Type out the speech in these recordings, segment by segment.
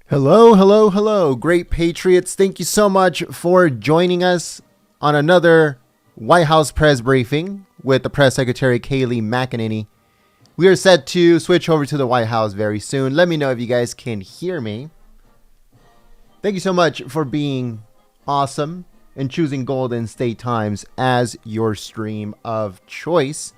Hello, hello, hello, great Patriots. Thank you so much for joining us on another White House press briefing with the Press Secretary Kayleigh McEnany. We are set to switch over to the White House very soon. Let me know if you guys can hear me. Thank you so much for being awesome and choosing Golden State Times as your stream of choice.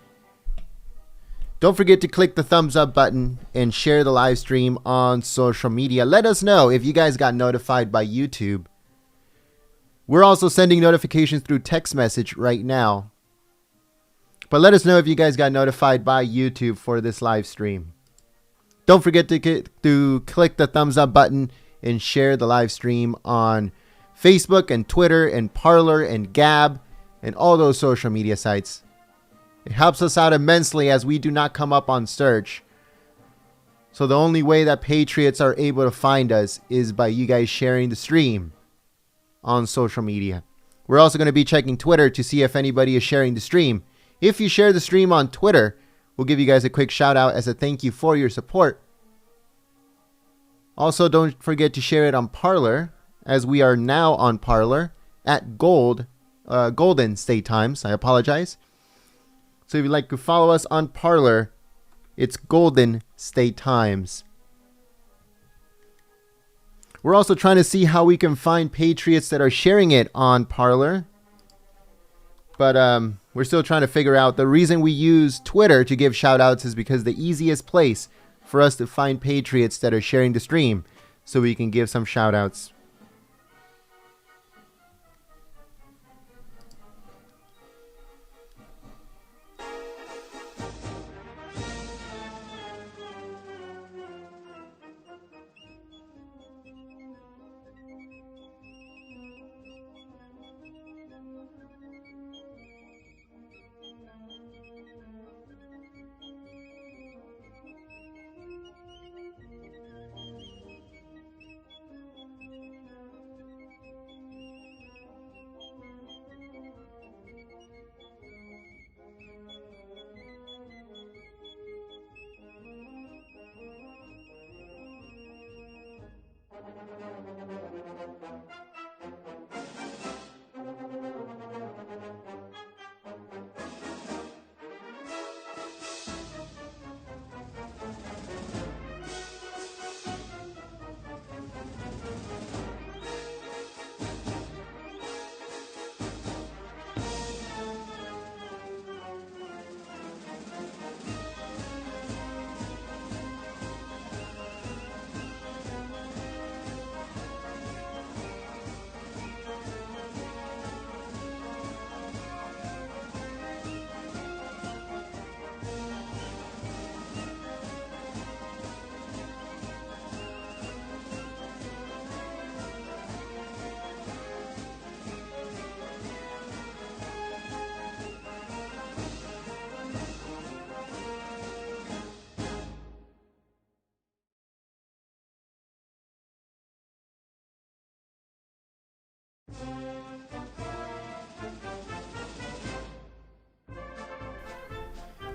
Don't forget to click the thumbs up button and share the live stream on social media. Let us know if you guys got notified by YouTube. We're also sending notifications through text message right now. But let us know if you guys got notified by YouTube for this live stream. Don't forget to click the thumbs up button and share the live stream on Facebook and Twitter and Parler and Gab and all those social media sites. It helps us out immensely as we do not come up on search. So the only way that Patriots are able to find us is by you guys sharing the stream on social media. We're also going to be checking Twitter to see if anybody is sharing the stream. If you share the stream on Twitter, we'll give you guys a quick shout out as a thank you for your support. Also, don't forget to share it on Parler, as we are now on Parler at Golden State Times. I apologize. So if you'd like to follow us on Parler, it's Golden State Times. We're also trying to see how we can find Patriots that are sharing it on Parler. But we're still trying to figure out. The reason we use Twitter to give shout outs is because the easiest place for us to find patriots that are sharing the stream, so we can give some shout outs.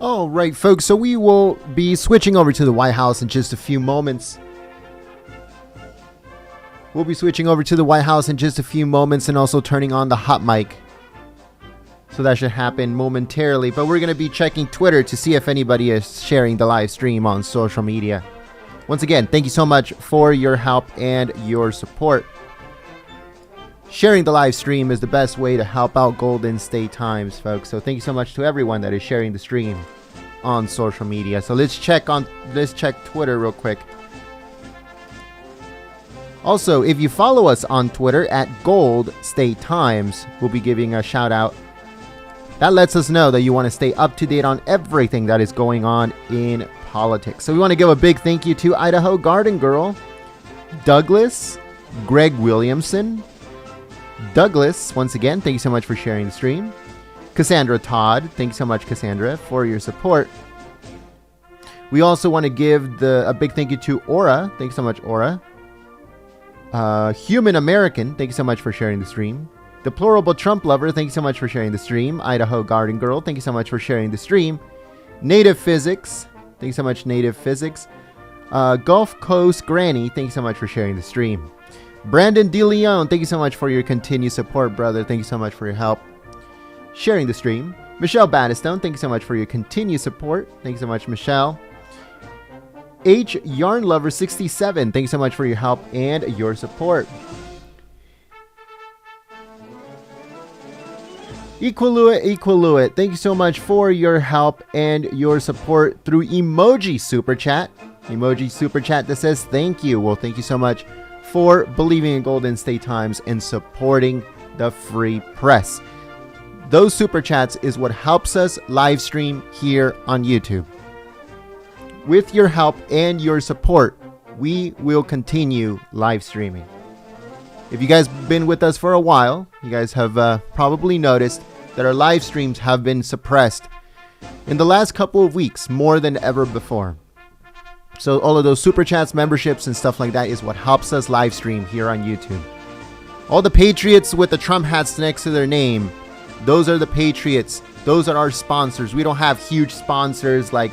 All right, folks, so we will be switching over to the White House in just a few moments. We'll be switching over to the White House in just a few moments and also turning on the hot mic. So that should happen momentarily. But we're going to be checking Twitter to see if anybody is sharing the live stream on social media. Once again, thank you so much for your help and your support. Sharing the live stream is the best way to help out Golden State Times, folks. So thank you so much to everyone that is sharing the stream on social media. So let's check Twitter real quick. Also, if you follow us on Twitter at Gold State Times, we'll be giving a shout out. That lets us know that you want to stay up to date on everything that is going on in politics. So we want to give a big thank you to Idaho Garden Girl, Douglas, Greg Williamson, Douglas, once again, thank you so much for sharing the stream. Cassandra Todd, thank you so much, Cassandra, for your support. We also want to give a big thank you to Aura. Thank you so much, Aura. Human American, thank you so much for sharing the stream. Deplorable Trump Lover, thank you so much for sharing the stream. Idaho Garden Girl, thank you so much for sharing the stream. Native Physics, thank you so much, Native Physics. Gulf Coast Granny, thank you so much for sharing the stream. Brandon DeLeon, thank you so much for your continued support, brother. Thank you so much for your help sharing the stream. Michelle Battistone, thank you so much for your continued support. Thank you so much, Michelle. H Yarn Lover 67, thank you so much for your help and your support. Equiluit, thank you so much for your help and your support through Emoji Super Chat. Emoji Super Chat that says thank you. Well, thank you so much for believing in Golden State Times and supporting the free press. Those super chats is what helps us live stream here on YouTube. With your help and your support, we will continue live streaming. If you guys have been with us for a while, you guys have probably noticed that our live streams have been suppressed in the last couple of weeks more than ever before. So all of those super chats, memberships, and stuff like that is what helps us live stream here on YouTube. All the patriots with the Trump hats next to their name, those are the patriots. Those are our sponsors. We don't have huge sponsors like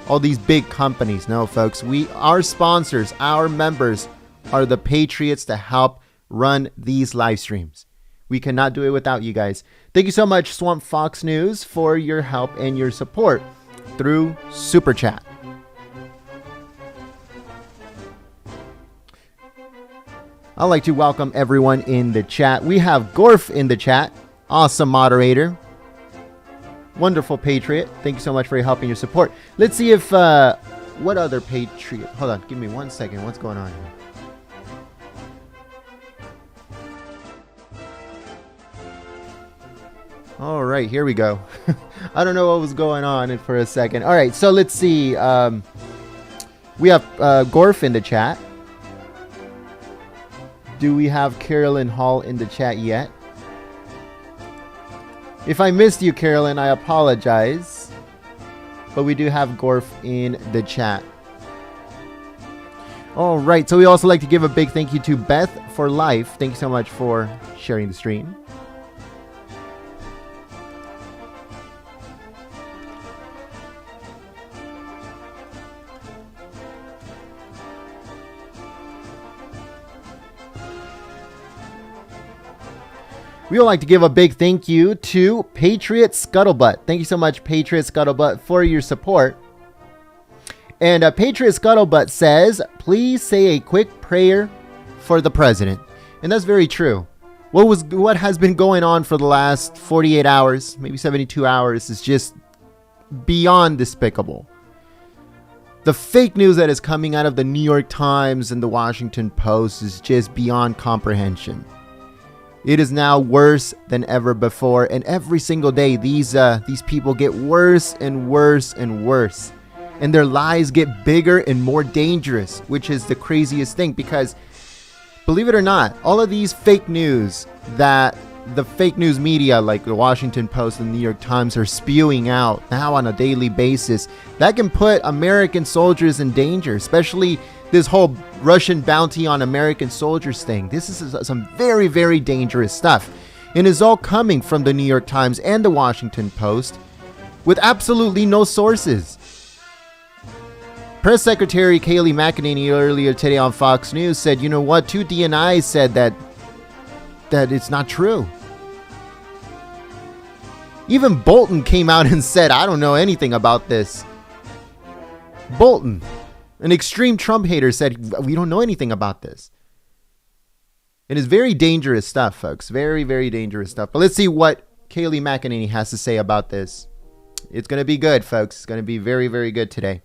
all these big companies. No, folks. Our sponsors, our members are the patriots that help run these live streams. We cannot do it without you guys. Thank you so much, Swamp Fox News, for your help and your support through Super Chat. I'd like to welcome everyone in the chat. We have Gorf in the chat. Awesome moderator. wonderful Patriot. Thank you so much for your help and your support. Let's see if, what other Patriot? Hold on, give me 1 second. What's going on here? All right, here we go. I don't know what was going on for a second. All right, so let's see. We have Gorf in the chat. Do we have Carolyn Hall in the chat yet? If I missed you, Carolyn, I apologize. But we do have Gorf in the chat. All right, so we also like to give a big thank you to Beth for Life. Thank you so much for sharing the stream. We would like to give a big thank you to Patriot Scuttlebutt. Thank you so much, Patriot Scuttlebutt, for your support. And Patriot Scuttlebutt says, please say a quick prayer for the president. And that's very true. What has been going on for the last 48 hours, maybe 72 hours, is just beyond despicable. The fake news that is coming out of the New York Times and the Washington Post is just beyond comprehension. It is now worse than ever before, and every single day these people get worse and worse and worse, and their lies get bigger and more dangerous, which is the craziest thing, because believe it or not, all of these fake news that the fake news media like the Washington Post and the New York Times are spewing out now on a daily basis, that can put American soldiers in danger, especially this whole Russian bounty on American soldiers thing. This is some very, very dangerous stuff. And it's all coming from the New York Times and the Washington Post with absolutely no sources. Press Secretary Kayleigh McEnany earlier today on Fox News said, you know what, 2 DNIs said that it's not true. Even Bolton came out and said, I don't know anything about this. Bolton, an extreme Trump hater, said, we don't know anything about this. It is very dangerous stuff, folks. Very, very dangerous stuff. But let's see what Kayleigh McEnany has to say about this. It's going to be good, folks. It's going to be very, very good today.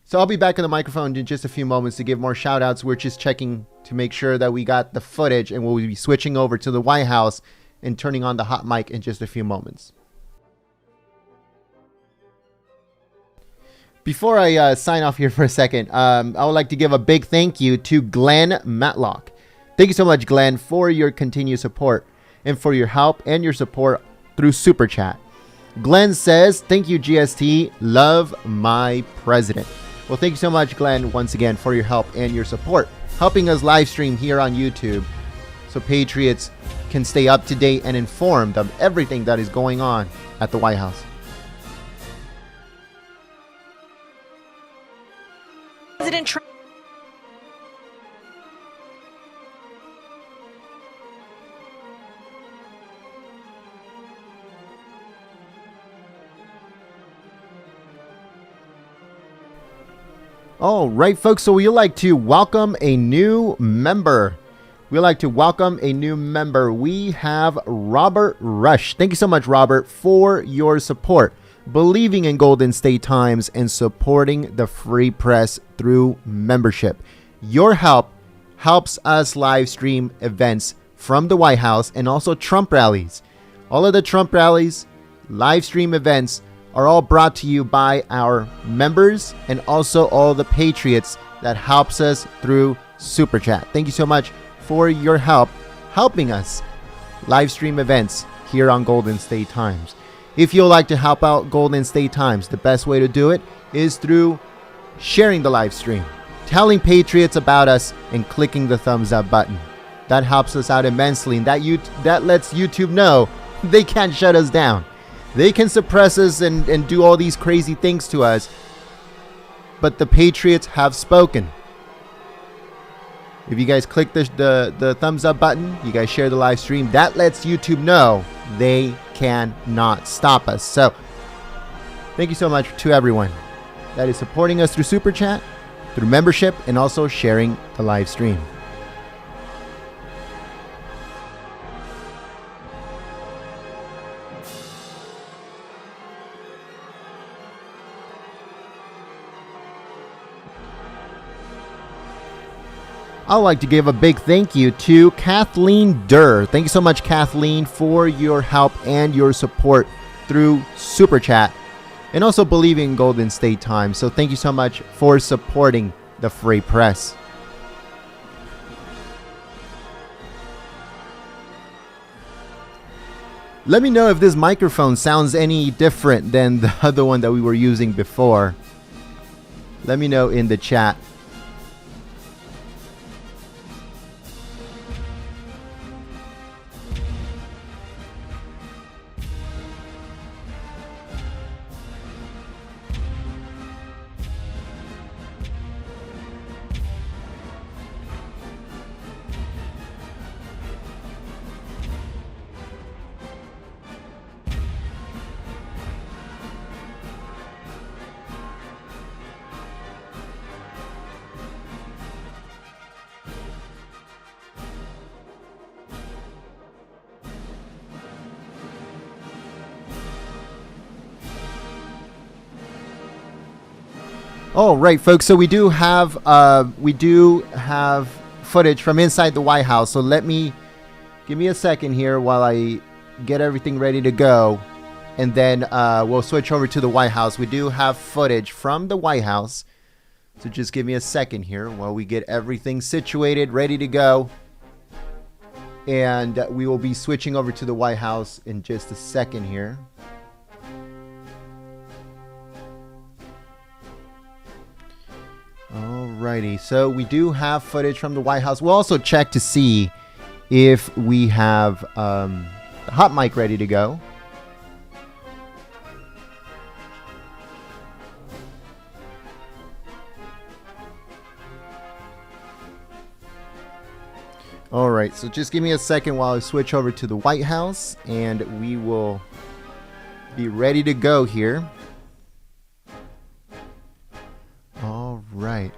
So I'll be back on the microphone in just a few moments to give more shout outs. We're just checking to make sure that we got the footage, and we'll be switching over to the White House and turning on the hot mic in just a few moments. Before I sign off here for a second, I would like to give a big thank you to Glenn Matlock. Thank you so much, Glenn, for your continued support and for your help and your support through Super Chat. Glenn says, thank you, GST. Love my president. Well, thank you so much, Glenn, once again, for your help and your support, helping us live stream here on YouTube so Patriots can stay up to date and informed of everything that is going on at the White House. President Trump. All right, folks. So we'd like to welcome a new member. We have Robert Rush. Thank you so much, Robert, for your support, believing in Golden State Times, and supporting the free press through membership. Your help helps us live stream events from the White House and also Trump rallies. All of the Trump rallies, live stream events are all brought to you by our members and also all the Patriots that helps us through Super Chat. Thank you so much for your help helping us live stream events here on Golden State Times. If you'd like to help out Golden State Times, the best way to do it is through sharing the live stream, telling Patriots about us, and clicking the thumbs up button. That helps us out immensely, and that lets YouTube know they can't shut us down. They can suppress us and do all these crazy things to us, but the Patriots have spoken. If you guys click the thumbs up button, you guys share the live stream, that lets YouTube know they cannot stop us. So thank you so much to everyone that is supporting us through Super Chat, through membership, and also sharing the live stream. I'd like to give a big thank you to Kathleen Durr. Thank you so much, Kathleen, for your help and your support through Super Chat and also believing in Golden State Times. So thank you so much for supporting the Free Press. Let me know if this microphone sounds any different than the other one that we were using before. Let me know in the chat. All right, folks. So we do have footage from inside the White House. So give me a second here while I get everything ready to go, and then we'll switch over to the White House. We do have footage from the White House. So just give me a second here while we get everything situated, ready to go. And we will be switching over to the White House in just a second here. Alrighty, so we do have footage from the White House. We'll also check to see if we have the hot mic ready to go. Alright, so just give me a second while I switch over to the White House, and we will be ready to go here. All right.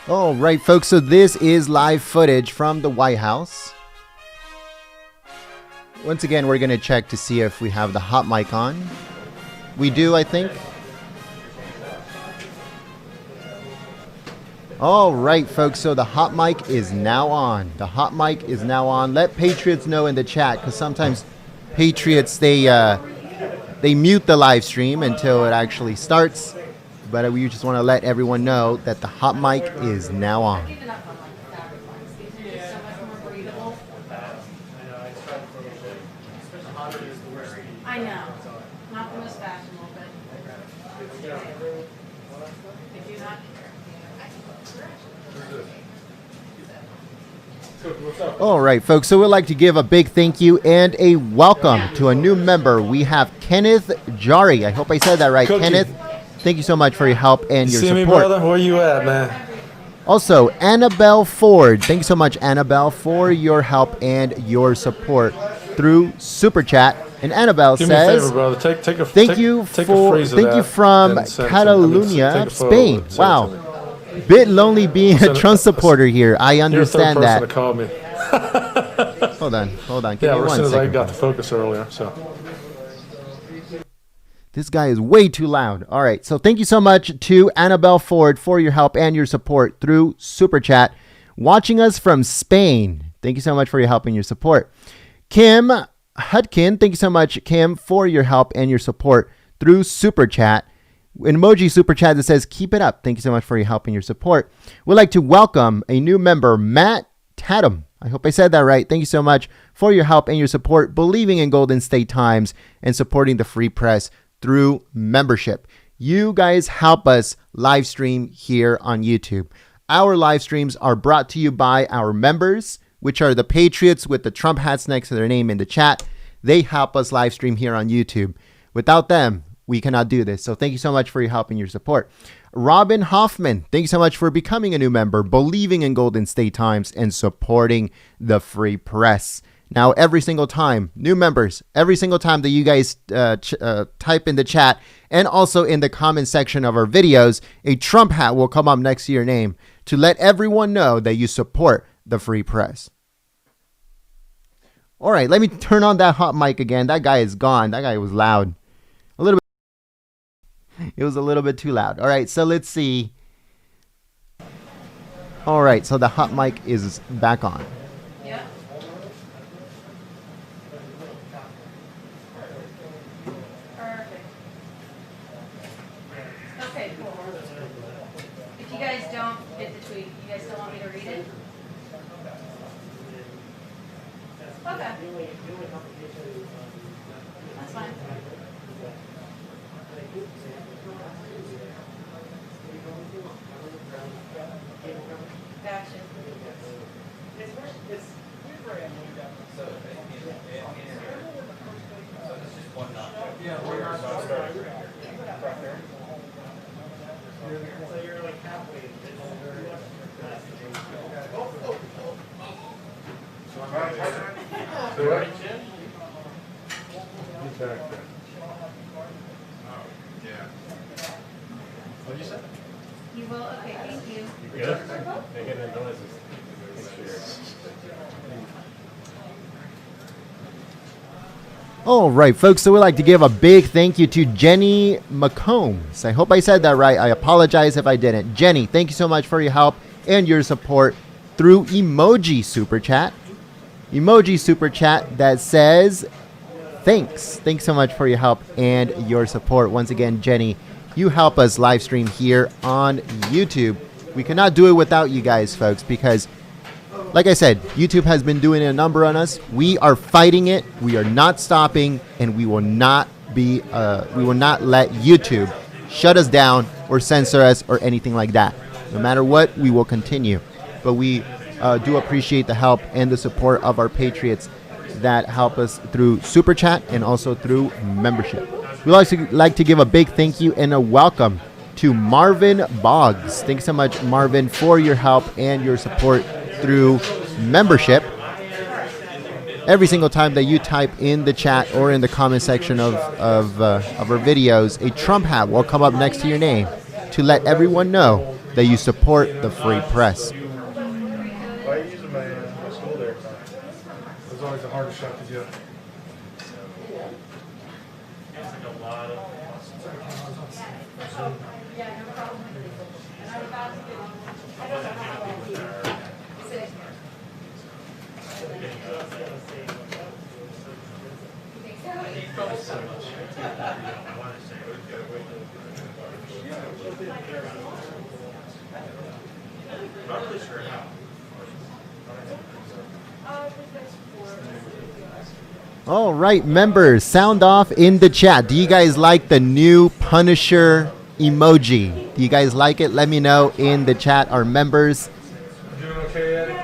All right, folks, so this is live footage from the White House. Once again, we're going to check to see if we have the hot mic on. We do, I think. All right, folks, so the hot mic is now on. The hot mic is now on. Let Patriots know in the chat, because sometimes Patriots, they mute the live stream until it actually starts. But we just want to let everyone know that the hot mic is now on. I know. Not the most fashionable, but if you not care. All right, folks. So we'd like to give a big thank you and a welcome to a new member. We have Kenneth Jari. I hope I said that right, Cookie. Kenneth. Thank you so much for your help and your See support. me, brother? Where you at, man? Also, Annabelle Ford. Thank you so much, Annabelle, for your help and your support through Super Chat. And Annabelle Do me a says, favor, brother. Take a thank you from Catalonia, Spain. Wow. Bit lonely being a Trump supporter here. I understand that. You're the third person to call me. Hold on. Give me As one soon as I second. got the focus earlier, so. This guy is way too loud. All right. So thank you so much to Annabelle Ford for your help and your support through Super Chat. Watching us from Spain. Thank you so much for your help and your support. Kim Hudkin. Thank you so much, Kim, for your help and your support through Super Chat. An emoji Super Chat that says, keep it up. Thank you so much for your help and your support. We'd like to welcome a new member, Matt Tatum. I hope I said that right. Thank you so much for your help and your support, believing in Golden State Times and supporting the Free Press through membership. You guys help us live stream here on YouTube. Our live streams are brought to you by our members, which are the Patriots with the Trump hats next to their name in the chat. They help us live stream here on YouTube. Without them, we cannot do this. So thank you so much for your help and your support. Robin Hoffman, thank you so much for becoming a new member, believing in Golden State Times, and supporting the free press. Now, every single time, new members, every single time that you guys type in the chat and also in the comment section of our videos, a Trump hat will come up next to your name to let everyone know that you support the free press. All right, let me turn on that hot mic again. That guy is gone. That guy was loud. A little bit. It was a little bit too loud. All right, so let's see. All right, so the hot mic is back on. Yeah. Perfect. Okay, cool. If you guys don't get the tweet, you guys still want me to read it? Okay. That's fine. Gotcha. What'd you say? You will? Okay, thank you. Good. Making the noises. All right, folks, so we'd like to give a big thank you to Jenny McCombs. I hope I said that right. I apologize if I didn't. Jenny, thank you so much for your help and your support through emoji super chat. Emoji super chat that says, thanks. Thanks so much for your help and your support. Once again, Jenny, you help us live stream here on YouTube. We cannot do it without you guys, folks, because like I said, YouTube has been doing a number on us. We are fighting it. We are not stopping, and we will not be. We will not let YouTube shut us down or censor us or anything like that. No matter what, we will continue. But we do appreciate the help and the support of our patriots that help us through Super Chat and also through membership. We'd also like to give a big thank you and a welcome to Marvin Boggs. Thanks so much, Marvin, for your help and your support through membership. Every single time that you type in the chat or in the comment section of our videos, a Trump hat will come up next to your name to let everyone know that you support the free press. I use them in my school there. It's always the hardest shot to get. All right, members, sound off in the chat. Do you guys like the new Punisher emoji? Do you guys like it? Let me know in the chat. Our members, Doing okay, Eddie?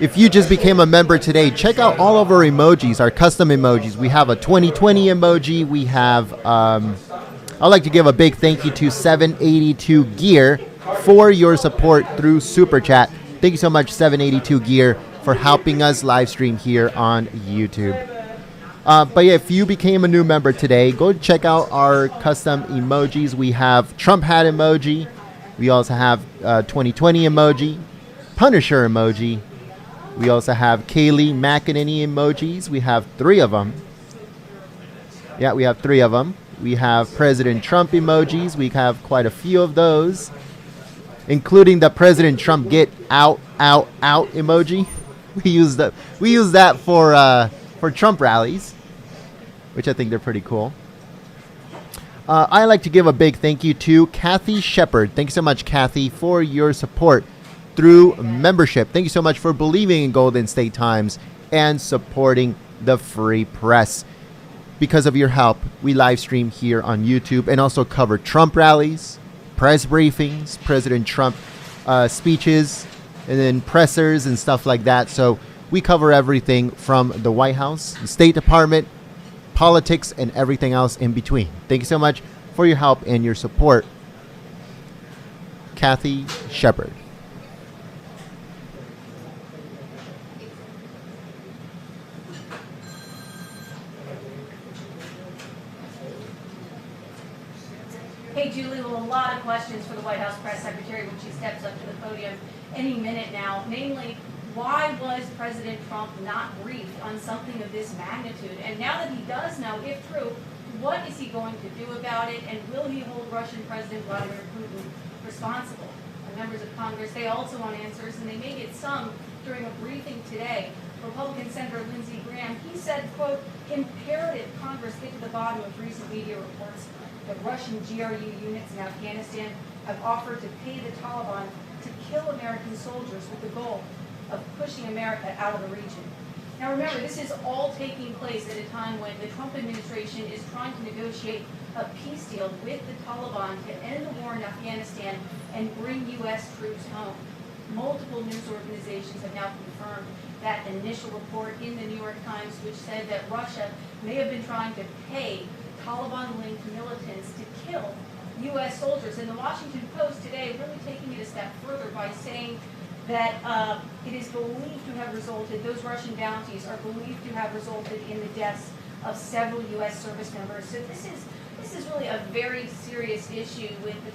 if you just became a member today, check out all of our emojis, our custom emojis. We have a 2020 emoji. We have, I'd like to give a big thank you to 782 Gear for your support through Super Chat. Thank you so much, 782 Gear, for helping us live stream here on YouTube. But yeah, if you became a new member today, go check out our custom emojis. We have Trump hat emoji. We also have 2020 emoji, Punisher emoji. We also have Kayleigh McEnany emojis. We have 3 of them. Yeah, we have 3 of them. We have President Trump emojis. We have quite a few of those, including the President Trump get out emoji. We use that for Trump rallies, which I think they're pretty cool. I like to give a big thank you to Kathy Shepard. Thanks so much, Kathy, for your support through membership. Thank you so much for believing in Golden State Times and supporting the free press. Because of your help, we live stream here on YouTube and also cover Trump rallies, press briefings, President Trump speeches and then pressers and stuff like that. So we cover everything from the White House, the State Department, politics, and everything else in between. Thank you so much for your help and your support. Kathy Shepard. Hey, Julie, well, a lot of questions for the White House press secretary when she steps up to the podium any minute now. Namely, why was President Trump not briefed on something of this magnitude? And now that he does know, if true, what is he going to do about it? And will he hold Russian President Vladimir Putin responsible? And members of Congress, they also want answers, and they may get some during a briefing today. Republican Senator Lindsey Graham, he said, quote, imperative Congress get to the bottom of recent media reports that Russian GRU units in Afghanistan have offered to pay the Taliban to kill American soldiers with the goal of pushing America out of the region. Now remember, this is all taking place at a time when the Trump administration is trying to negotiate a peace deal with the Taliban to end the war in Afghanistan and bring U.S. troops home. Multiple news organizations have now confirmed that initial report in the New York Times, which said that Russia may have been trying to pay Taliban-linked militants to kill U.S. soldiers. And the Washington Post today really taking it a step further by saying that it is believed to have resulted, those Russian bounties are believed to have resulted in the deaths of several U.S. service members. So this is really a very serious issue with the...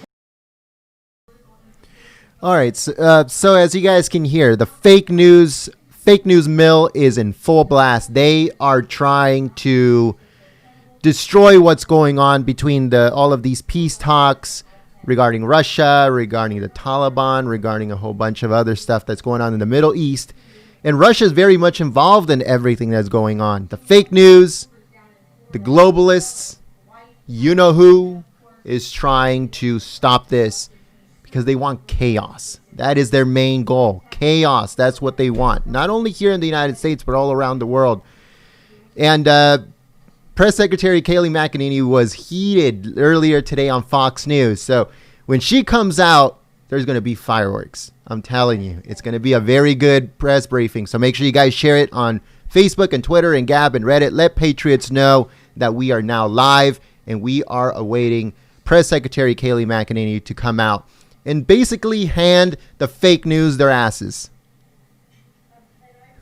All right, so as you guys can hear, the fake news mill is in full blast. They are trying to destroy what's going on between all of these peace talks regarding Russia, regarding the Taliban, regarding a whole bunch of other stuff that's going on in the Middle East. And Russia is very much involved in everything that's going on. The fake news, the globalists, you know who is trying to stop this because they want chaos. That is their main goal. Chaos. That's what they want. Not only here in the United States, but all around the world. And Press Secretary Kayleigh McEnany was heated earlier today on Fox News. So when she comes out, there's going to be fireworks. I'm telling you, it's going to be a very good press briefing. So make sure you guys share it on Facebook and Twitter and Gab and Reddit. Let Patriots know that we are now live and we are awaiting Press Secretary Kayleigh McEnany to come out and basically hand the fake news their asses.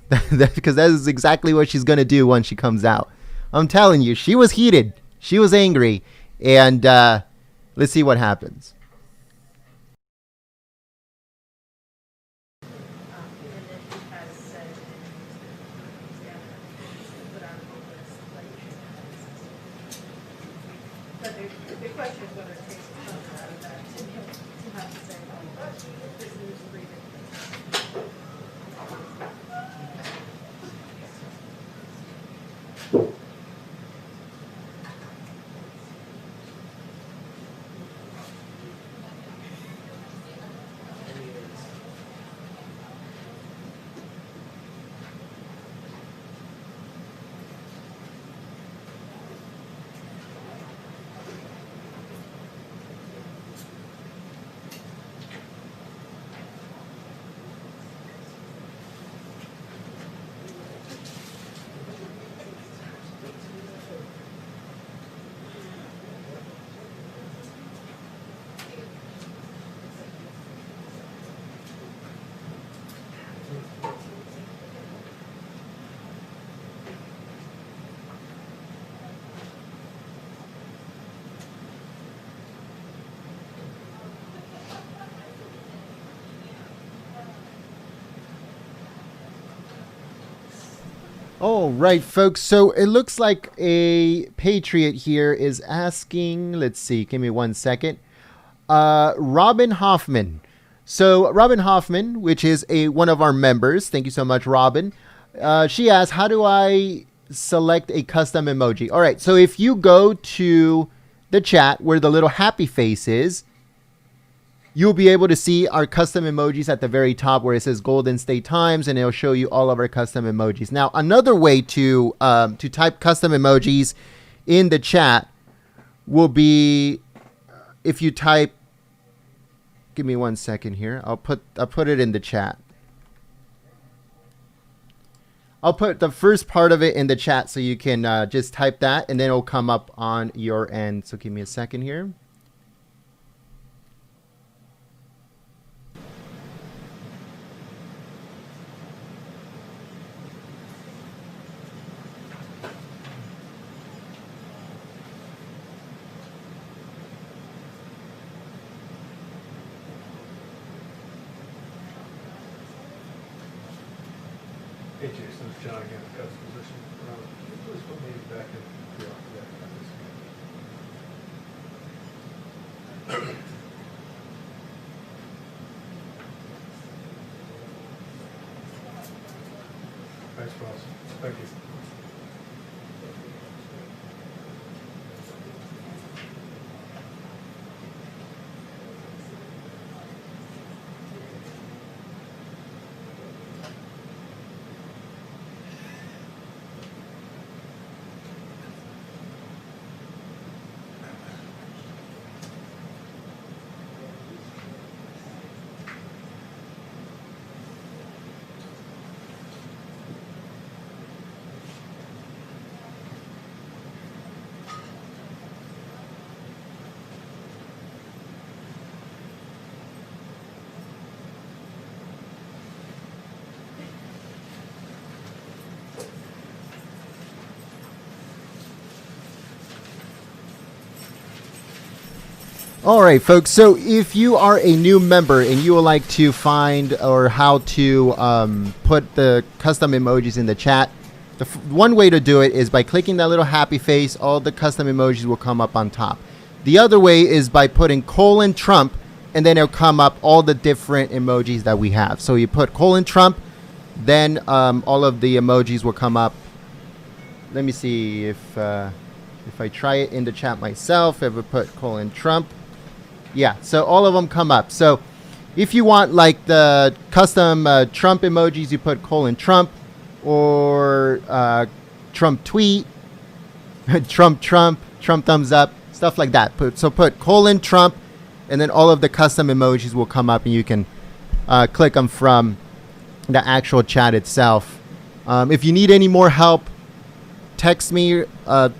Because that is exactly what she's going to do when she comes out. I'm telling you, she was heated. She was angry. And let's see what happens. The question is whether it takes the comfort out of that to have to say, oh, this news briefing. All right, folks. So it looks like a Patriot here is asking, let's see, give me 1 second. Robin Hoffman. So Robin Hoffman, which is one of our members. Thank you so much, Robin. She asked, how do I select a custom emoji? All right. So if you go to the chat where the little happy face is, you'll be able to see our custom emojis at the very top where it says Golden State Times, and it'll show you all of our custom emojis. Now, another way to type custom emojis in the chat will be if you type give me 1 second here. I'll put it in the chat. I'll put the first part of it in the chat so you can just type that, and then it'll come up on your end. So give me a second here. Hey Jason, it's John again, Cubs position. Can you please put me back in the Thanks, boss. Thank you. All right, folks. So if you are a new member and you would like to find or how to put the custom emojis in the chat, one way to do it is by clicking that little happy face. All the custom emojis will come up on top. The other way is by putting :Trump, and then it'll come up all the different emojis that we have. So you put :Trump, then all of the emojis will come up. Let me see if I try it in the chat myself. If I put :Trump. Yeah, so all of them come up. So if you want like the custom Trump emojis, you put :Trump or Trump tweet, Trump thumbs up, stuff like that. Put :Trump, and then all of the custom emojis will come up, and you can click them from the actual chat itself. If you need any more help, text me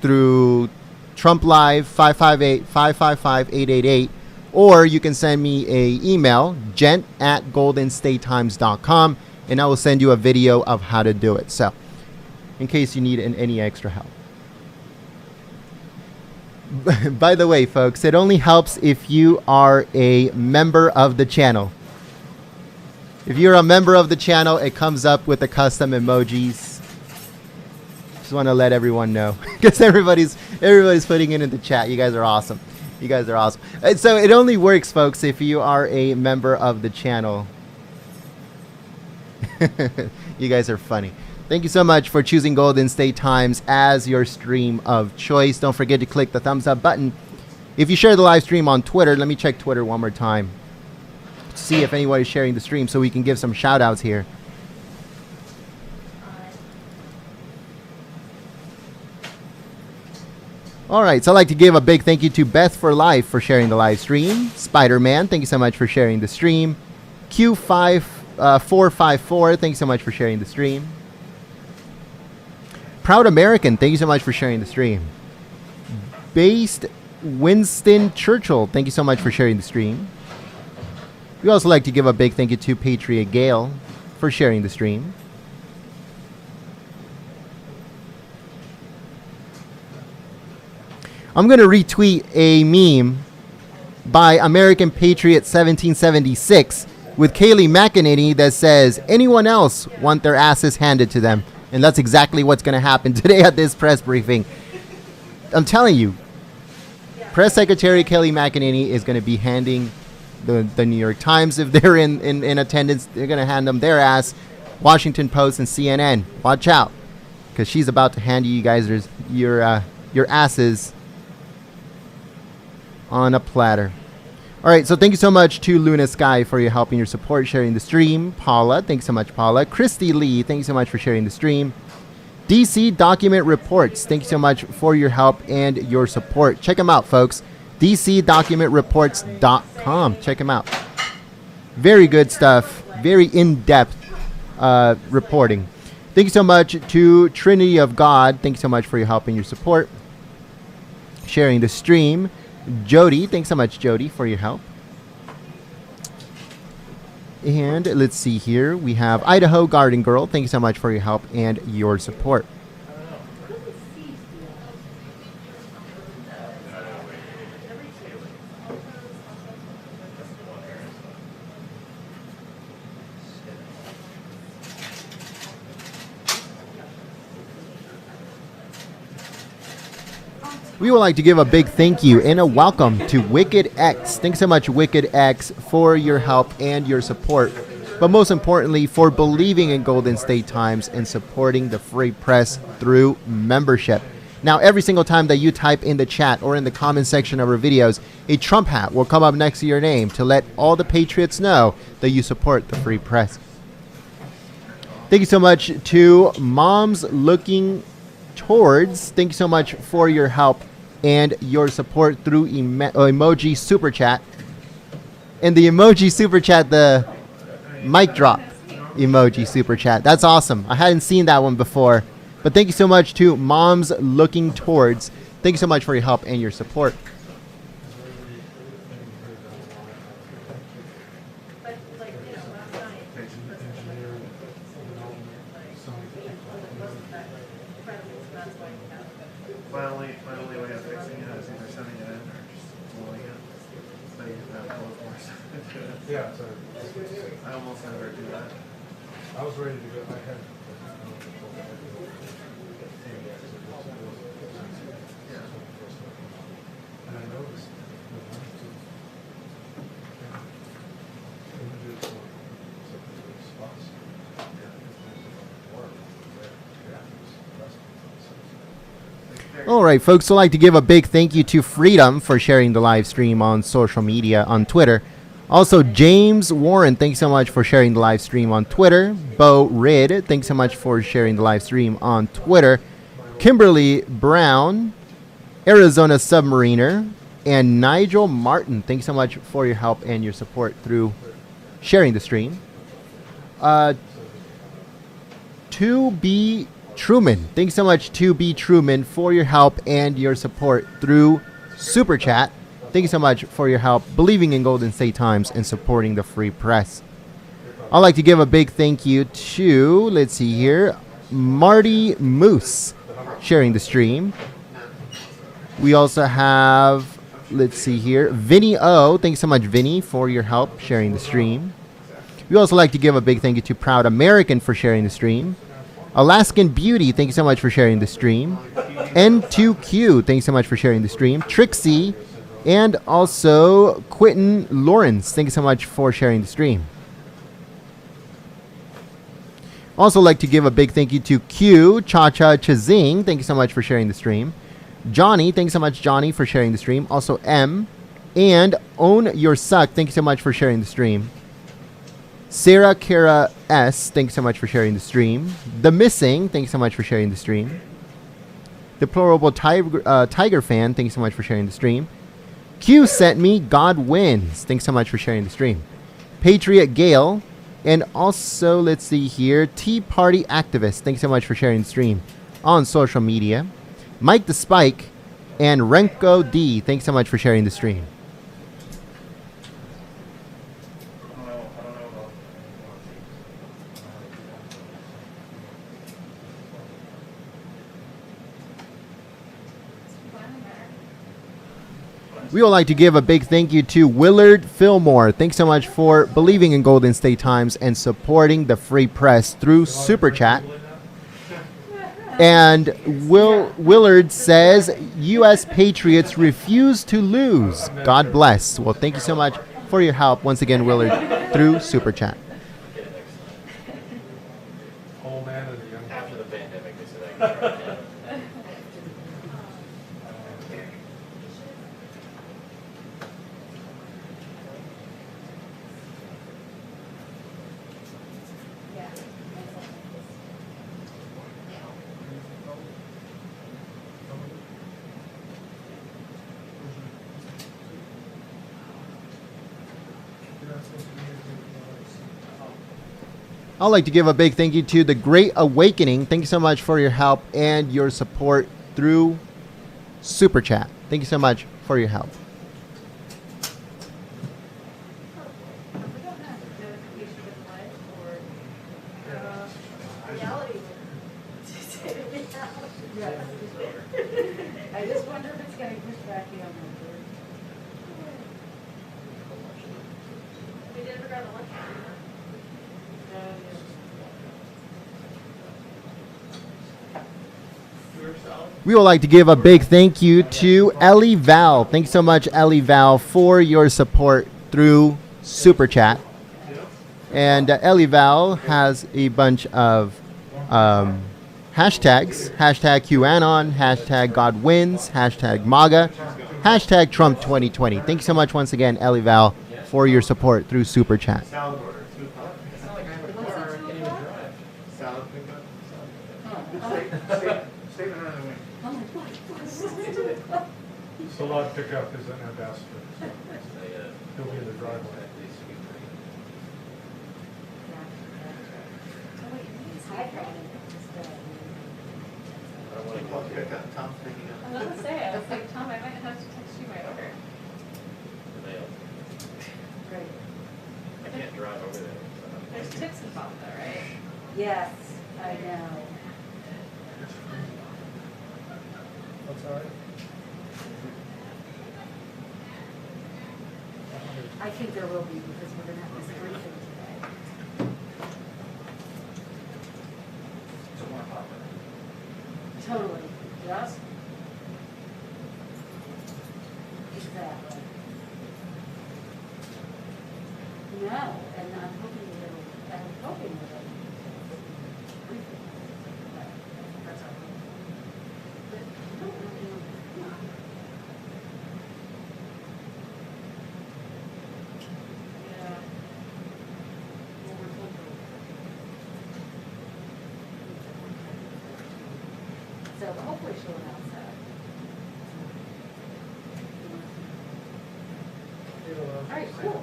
through Trump Live 558-555-888. Or you can send me an email, gent@goldenstatetimes.com, and I will send you a video of how to do it. So, in case you need any extra help. By the way, folks, it only helps if you are a member of the channel. If you're a member of the channel, it comes up with the custom emojis. Just want to let everyone know, because everybody's putting it in the chat. You guys are awesome. You guys are awesome. So it only works, folks, if you are a member of the channel. You guys are funny. Thank you so much for choosing Golden State Times as your stream of choice. Don't forget to click the thumbs up button. If you share the live stream on Twitter, let me check Twitter one more time to see if anyone is sharing the stream so we can give some shout outs here. All right, so I'd like to give a big thank you to Beth for Life for sharing the live stream. Spider-Man, thank you so much for sharing the stream. Q5454, thank you so much for sharing the stream. Proud American, thank you so much for sharing the stream. Based Winston Churchill, thank you so much for sharing the stream. We'd also like to give a big thank you to Patriot Gale for sharing the stream. I'm going to retweet a meme by American Patriot 1776 with Kayleigh McEnany that says, anyone else want their asses handed to them? And that's exactly what's going to happen today at this press briefing. I'm telling you, Press Secretary Kayleigh McEnany is going to be handing the New York Times, if they're in attendance, they're going to hand them their ass. Washington Post and CNN, watch out, because she's about to hand you guys your asses on a platter. All right, so thank you so much to Luna Sky for your help and your support sharing the stream. Paula, thanks so much, Paula. Christy Lee, thank you so much for sharing the stream. DC Document Reports, thank you so much for your help and your support. Check them out, folks. DCDocumentReports.com. Check them out. Very good stuff. Very in-depth reporting. Thank you so much to Trinity of God. Thank you so much for your help and your support. Sharing the stream. Jody, thanks so much, Jody, for your help. And let's see here. We have Idaho Garden Girl. Thank you so much for your help and your support. We would like to give a big thank you and a welcome to Wicked X. Thanks so much, Wicked X, for your help and your support. But most importantly, for believing in Golden State Times and supporting the free press through membership. Now, every single time that you type in the chat or in the comment section of our videos, a Trump hat will come up next to your name to let all the patriots know that you support the free press. Thank you so much to Moms Looking Towards. Thank you so much for your help and your support through emoji super chat. And the emoji super chat, the mic drop emoji super chat. That's awesome. I hadn't seen that one before. But thank you so much to Moms Looking Towards. Thank you so much for your help and your support. My only way of fixing it is either sending it in or just blowing it. So you have to look more stuff into it. Yeah, so I almost never do that. I was ready to go. I had. And I noticed the ones too. Images or something spots. All right, folks, so I'd like to give a big thank you to Freedom for sharing the live stream on social media on Twitter. Also, James Warren, thanks so much for sharing the live stream on Twitter. Bo Rid, thanks so much for sharing the live stream on Twitter. Kimberly Brown, Arizona Submariner, and Nigel Martin, thanks so much for your help and your support through sharing the stream. 2B Truman, thanks so much 2B Truman for your help and your support through Super Chat. Thank you so much for your help, believing in Golden State Times, and supporting the free press. I'd like to give a big thank you to, let's see here, Marty Moose sharing the stream. We also have, let's see here, Vinny O. Thanks so much, Vinny, for your help sharing the stream. We also like to give a big thank you to Proud American for sharing the stream. Alaskan Beauty, thank you so much for sharing the stream. N2Q, thanks so much for sharing the stream. Trixie, and also Quentin Lawrence, thank you so much for sharing the stream. Also like to give a big thank you to Q, Cha-Cha Chazing, thank you so much for sharing the stream. Johnny, thanks so much, Johnny, for sharing the stream. Also M, and Own Your Suck, thank you so much for sharing the stream. Sarah Kara S, thanks so much for sharing the stream. The Missing, thanks so much for sharing the stream. Deplorable Tiger Fan, thanks so much for sharing the stream. Q sent me God Wins, thanks so much for sharing the stream. Patriot Gale, and also, let's see here, Tea Party Activist, thanks so much for sharing the stream on social media. Mike the Spike, and Renko D, thanks so much for sharing the stream. We would like to give a big thank you to Willard Fillmore. Thanks so much for believing in Golden State Times and supporting the free press through Super Chat. And Willard says, U.S. Patriots refuse to lose. God bless. Well, thank you so much for your help once again, Willard, through Super Chat. Old man and the young. After the pandemic, they said I can try again. Yeah. I'd like to give a big thank you to The Great Awakening. Thank you so much for your help and your support through Super Chat. Thank you so much for your help. We don't have notification of the light or reality. I just wonder if it's getting pushed back the other way. We never got a lunch. We would like to give a big thank you to Ellie Val. Thank you so much, Ellie Val, for your support through Super Chat. And Ellie Val has a bunch of hashtags. Hashtag QAnon, hashtag God wins, hashtag MAGA, hashtag Trump 2020. Thank you so much once again, Ellie Val, for your support through Super Chat. Salad order, 2 o'clock. It's not like I have a car, I can't even drive. Salad pickup, statement on the wing. Salad pickup is an ambassador. So he'll be in the driveway. Tom's picking up. I was gonna say, I was like, Tom, I might have to text you my order. The mail. Great. I can't drive over there. There's tips involved though, right? Yes, I know. I'm sorry? I think there will be because we're gonna have this briefing today. Totally, yes? Exactly. No, and I'm hoping that it'll briefing. But that's our hope. But I don't really know. Yeah. Well, we're told to- So hopefully she'll announce that. All right, cool.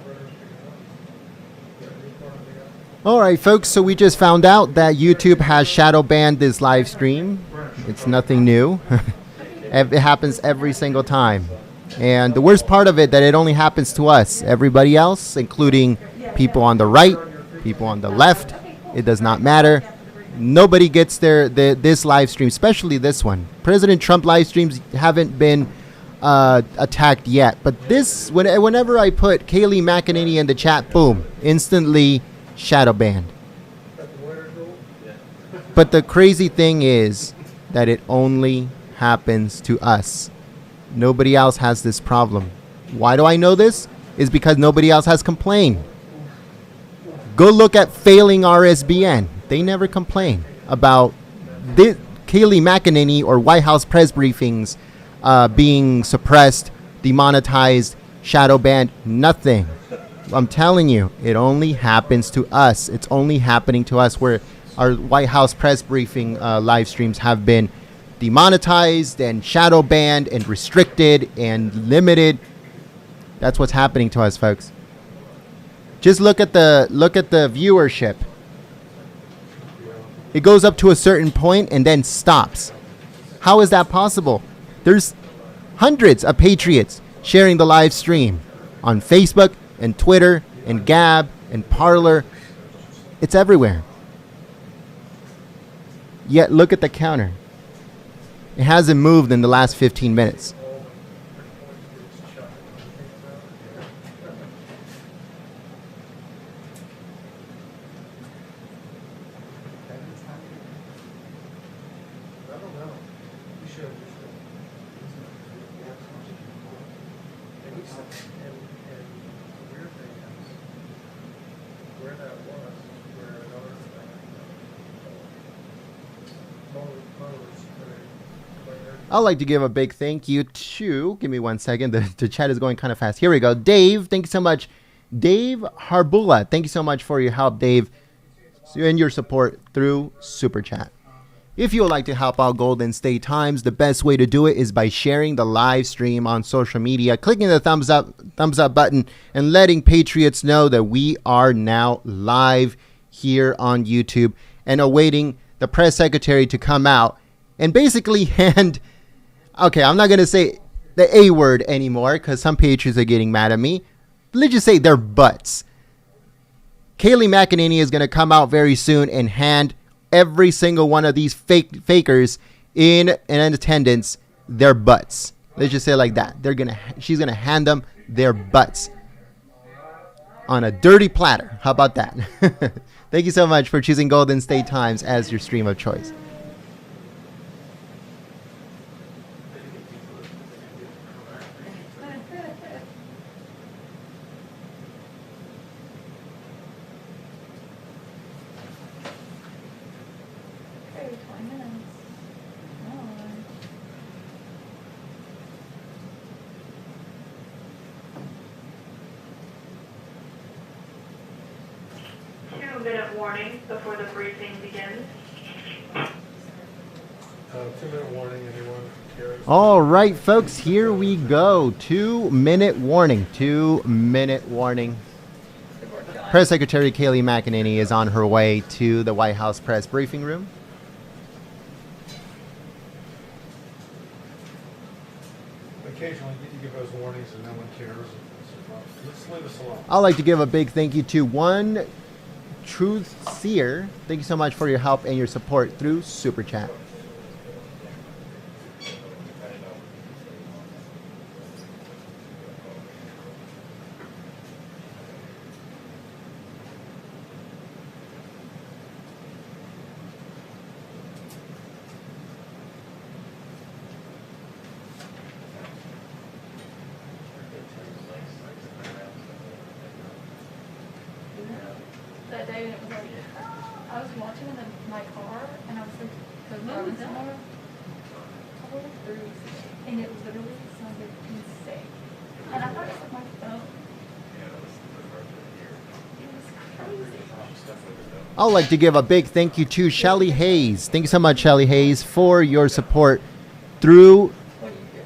All right, folks, so we just found out that YouTube has shadow banned this live stream. It's nothing new. It happens every single time. And the worst part of it, that it only happens to us. Everybody else, including people on the right, people on the left, it does not matter. Nobody gets this live stream, especially this one. President Trump live streams haven't been attacked yet. But this, whenever I put Kayleigh McEnany in the chat, boom, instantly shadow banned. But the crazy thing is that it only happens to us. Nobody else has this problem. Why do I know this? Is because nobody else has complained. Go look at failing RSBN. They never complain about Kayleigh McEnany or White House press briefings being suppressed, demonetized, shadow banned. Nothing. I'm telling you, it only happens to us. It's only happening to us where our White House press briefing live streams have been demonetized and shadow banned and restricted and limited. That's what's happening to us, folks. Just look at the viewership. It goes up to a certain point and then stops. How is that possible? There's hundreds of patriots sharing the live stream on Facebook and Twitter and Gab and Parler. It's everywhere. Yet look at the counter. It hasn't moved in the last 15 minutes. I'd like to give a big thank you to, give me 1 second, the chat is going kind of fast. Here we go. Dave, thank you so much. Dave Harbula, thank you so much for your help, Dave, and your support through Super Chat. If you would like to help out Golden State Times, the best way to do it is by sharing the live stream on social media, clicking the thumbs up thumbs up button and letting Patriots know that we are now live here on YouTube and awaiting the press secretary to come out and basically hand, okay, I'm not going to say the A word anymore because some Patriots are getting mad at me. Let's just say their butts. Kayleigh McEnany is going to come out very soon and hand every single one of these fakers in attendance their butts. Let's just say it like that. She's gonna hand them their butts on a dirty platter. How about that? Thank you so much for choosing Golden State Times as your stream of choice. Okay, 20 minutes. Come on. 2-minute warning before the briefing begins. 2-minute warning, anyone cares? All right, folks, here we go. 2-minute warning. 2-minute warning. Press Secretary Kayleigh McEnany is on her way to the White House press briefing room. Occasionally you give those warnings and no one cares. Let's leave us alone. I'd like to give a big thank you to one Truth Seer. Thank you so much for your help and your support through Super Chat. That day, and it was like, I was watching in my car, and I was like, because I was somewhere, probably 3 weeks ago, and it literally sounded insane. And I thought it was like my phone. It was crazy. I'd like to give a big thank you to Shelly Hayes. Thank you so much, Shelly Hayes, for your support through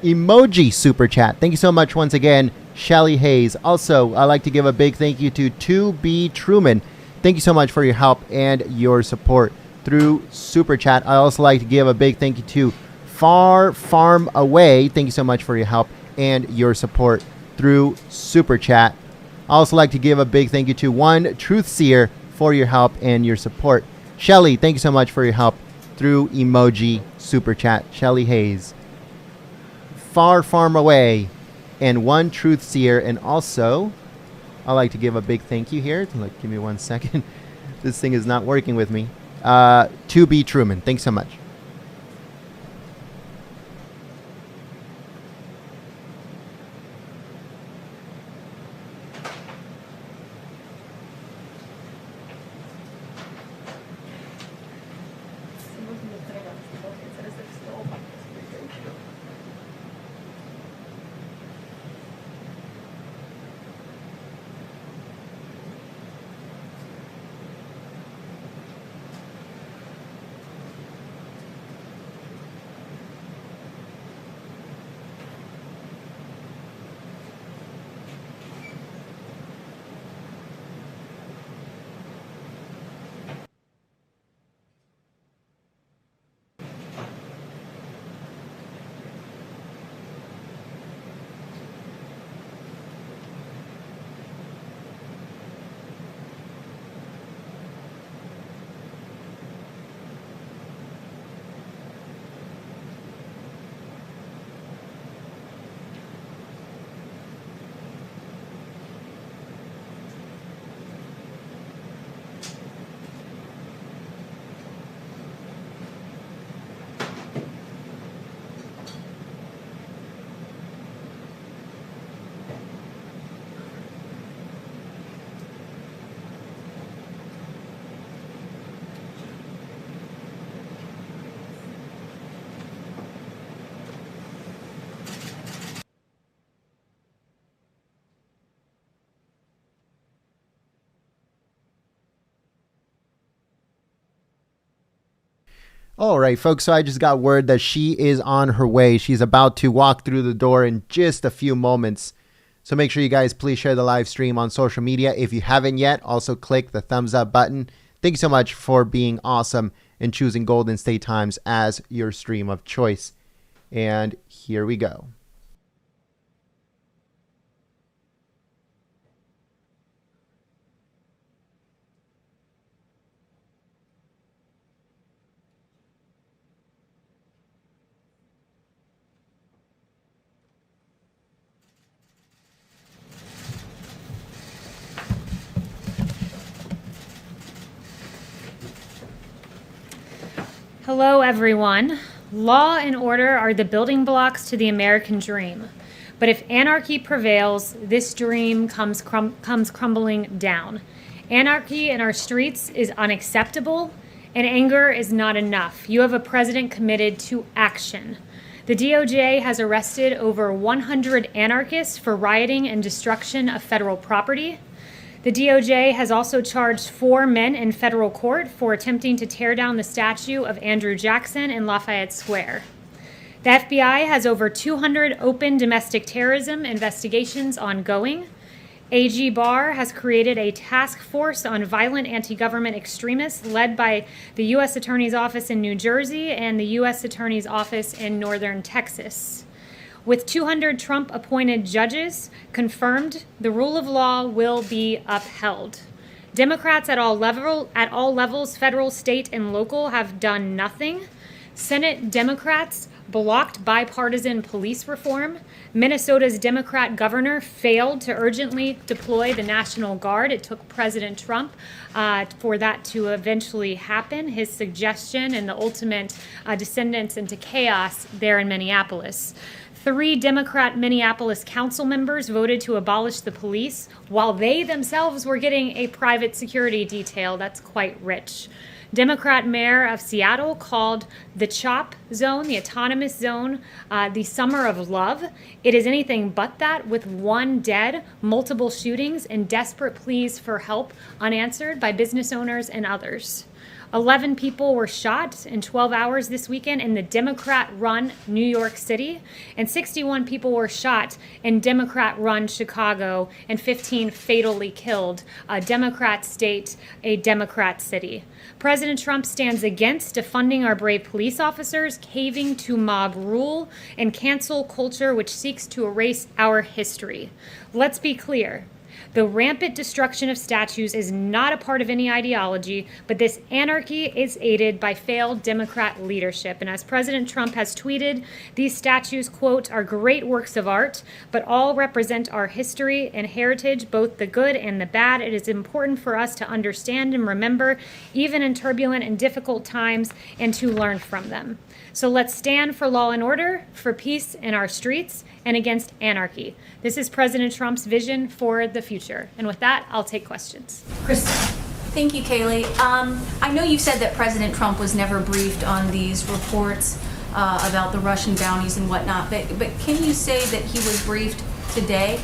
emoji super chat. Thank you so much once again, Shelly Hayes. Also, I'd like to give a big thank you to 2B Truman. Thank you so much for your help and your support through super chat. I also like to give a big thank you to Far Farm Away. Thank you so much for your help and your support through super chat. I also like to give a big thank you to One Truth Seer for your help and your support. Shelly, thank you so much for your help through emoji super chat. Shelly Hayes, Far Farm Away, and One Truth Seer. And also, I'd like to give a big thank you here. Like, give me 1 second. This thing is not working with me. 2B Truman. Thanks so much. All right, folks, so I just got word that she is on her way. She's about to walk through the door in just a few moments. So make sure you guys please share the live stream on social media. If you haven't yet, also click the thumbs up button. Thank you so much for being awesome and choosing Golden State Times as your stream of choice. And here we go. Hello, everyone. Law and order are the building blocks to the American dream. But if anarchy prevails, this dream comes crumbling down. Anarchy in our streets is unacceptable, and anger is not enough. You have a president committed to action. The DOJ has arrested over 100 anarchists for rioting and destruction of federal property. The DOJ has also charged 4 men in federal court for attempting to tear down the statue of Andrew Jackson in Lafayette Square. The FBI has over 200 open domestic terrorism investigations ongoing. AG Barr has created a task force on violent anti-government extremists led by the U.S. Attorney's Office in New Jersey and the U.S. Attorney's Office in Northern Texas. With 200 Trump-appointed judges confirmed, the rule of law will be upheld. Democrats at all levels, federal, state, and local, have done nothing. Senate Democrats blocked bipartisan police reform. Minnesota's Democrat governor failed to urgently deploy the National Guard. It took President Trump for that to eventually happen, his suggestion and the ultimate descendants into chaos there in Minneapolis. 3 Democrat Minneapolis council members voted to abolish the police while they themselves were getting a private security detail. That's quite rich. Democrat mayor of Seattle called the CHOP zone, the autonomous zone, the summer of love. It is anything but that, with 1 dead, multiple shootings, and desperate pleas for help unanswered by business owners and others. 11 people were shot in 12 hours this weekend in the Democrat-run New York City, and 61 people were shot in Democrat-run Chicago, and 15 fatally killed. A Democrat state, a Democrat city. President Trump stands against defunding our brave police officers, caving to mob rule, and cancel culture which seeks to erase our history. Let's be clear. The rampant destruction of statues is not a part of any ideology, but this anarchy is aided by failed Democrat leadership. And as President Trump has tweeted, these statues, quote, are great works of art, but all represent our history and heritage, both the good and the bad. It is important for us to understand and remember, even in turbulent and difficult times, and to learn from them. So let's stand for law and order, for peace in our streets, and against anarchy. This is President Trump's vision for the future. And with that, I'll take questions. Kristen. Thank you, Kayleigh. I know you said that President Trump was never briefed on these reports about the Russian bounties and whatnot, but can you say that he was briefed today?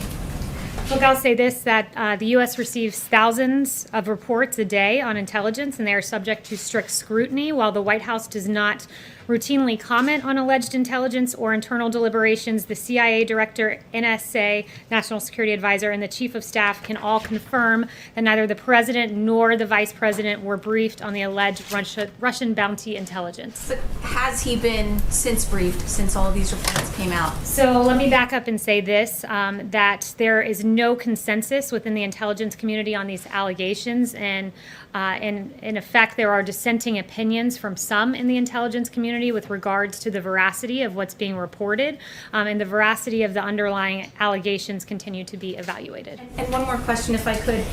Look, I'll say this, that the U.S. receives thousands of reports a day on intelligence, and they are subject to strict scrutiny. While the White House does not routinely comment on alleged intelligence or internal deliberations, the CIA director, NSA, National Security Advisor, and the Chief of Staff can all confirm that neither the President nor the Vice President were briefed on the alleged Russian bounty intelligence. But has he been since briefed, since all of these reports came out? So let me back up and say this, that there is no consensus within the intelligence community on these allegations, and in effect, there are dissenting opinions from some in the intelligence community with regards to the veracity of what's being reported, and the veracity of the underlying allegations continue to be evaluated. And one more question, if I could.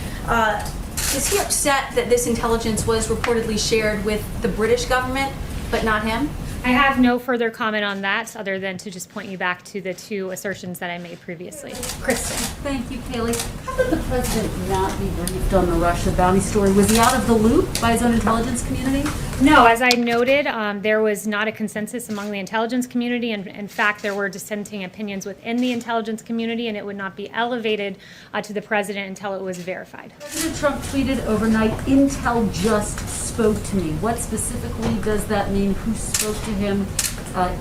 Is he upset that this intelligence was reportedly shared with the British government, but not him? I have no further comment on that, other than to just point you back to the 2 assertions that I made previously. Kristen. Thank you, Kayleigh. How did the president not be briefed on the Russia bounty story? Was he out of the loop by his own intelligence community? No, as I noted, there was not a consensus among the intelligence community, and in fact, there were dissenting opinions within the intelligence community, and it would not be elevated to the president until it was verified. President Trump tweeted overnight, "Intel just spoke to me." What specifically does that mean? Who spoke to him?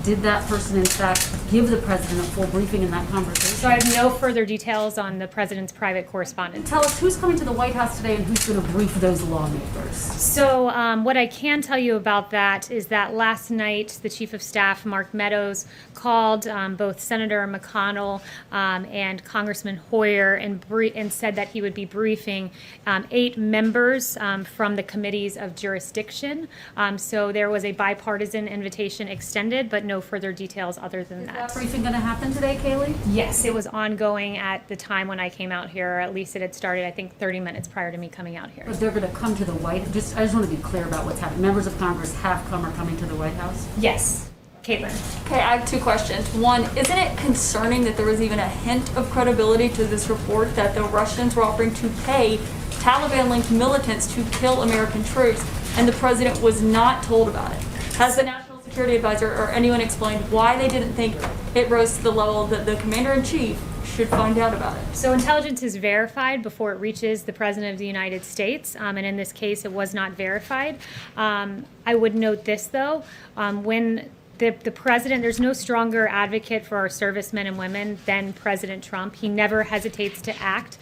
Did that person in fact give the president a full briefing in that conversation? So I have no further details on the president's private correspondence. Tell us who's coming to the White House today and who's going to brief those lawmakers. So what I can tell you about that is that last night the Chief of Staff, Mark Meadows, called both Senator McConnell and Congressman Hoyer and said that he would be briefing 8 members from the committees of jurisdiction. So there was a bipartisan invitation extended, but no further details other than Is that. that briefing going to happen today, Kayleigh? Yes, it was ongoing at the time when I came out here, or at least it had started, I think, 30 minutes prior to me coming out here. But they're going to come to the White House. I just want to be clear about what's happening. Members of Congress have come or coming to the White House? Yes. Caitlin. Okay, I have 2 questions. One, isn't it concerning that there was even a hint of credibility to this report that the Russians were offering to pay Taliban-linked militants to kill American troops, and the president was not told about it? Has the National Security Advisor or anyone explained why they didn't think it rose to the level that the commander-in-chief should find out about it? So intelligence is verified before it reaches the President of the United States, and in this case it was not verified. I would note this though, when the president, there's no stronger advocate for our servicemen and women than President Trump. He never hesitates to act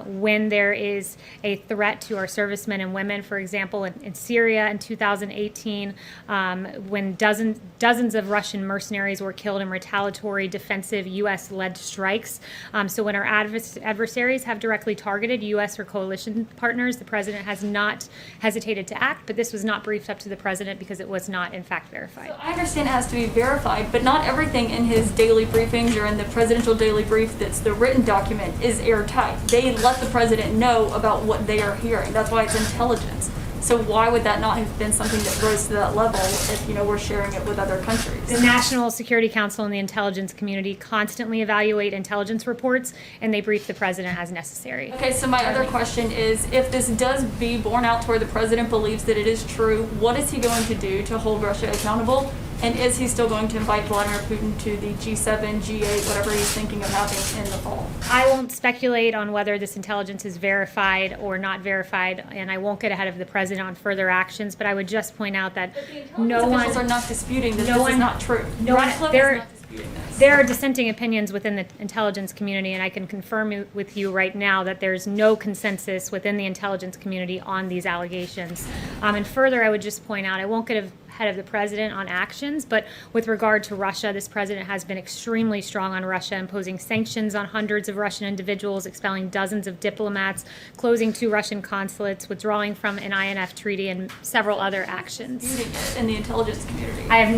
when there is a threat to our servicemen and women. For example, in Syria in 2018, when dozens of Russian mercenaries were killed in retaliatory defensive U.S.-led strikes. So when our adversaries have directly targeted U.S. or coalition partners, the president has not hesitated to act, but this was not briefed up to the president because it was not, in fact, verified. So I understand it has to be verified, but not everything in his daily briefings or in the presidential daily brief that's the written document is airtight. They let the president know about what they are hearing. That's why it's intelligence. So why would that not have been something that rose to that level if, we're sharing it with other countries? The National Security Council and the intelligence community constantly evaluate intelligence reports, and they brief the president as necessary. Okay, so my other question is, if this does be borne out to where the president believes that it is true, what is he going to do to hold Russia accountable? And is he still going to invite Vladimir Putin to the G7, G8, whatever he's thinking of having in the fall? I won't speculate on whether this intelligence is verified or not verified, and I won't get ahead of the president on further actions, but I would just point out that no one... Officials are not disputing that this is not true. No one, Ratcliffe is not disputing this. There are dissenting opinions within the intelligence community, and I can confirm with you right now that there's no consensus within the intelligence community on these allegations. And further, I would just point out, I won't get ahead of the president on actions, but with regard to Russia, this president has been extremely strong on Russia, imposing sanctions on hundreds of Russian individuals, expelling dozens of diplomats, closing 2 Russian consulates, withdrawing from an INF treaty, and several other actions. Disputing it in the intelligence community. I have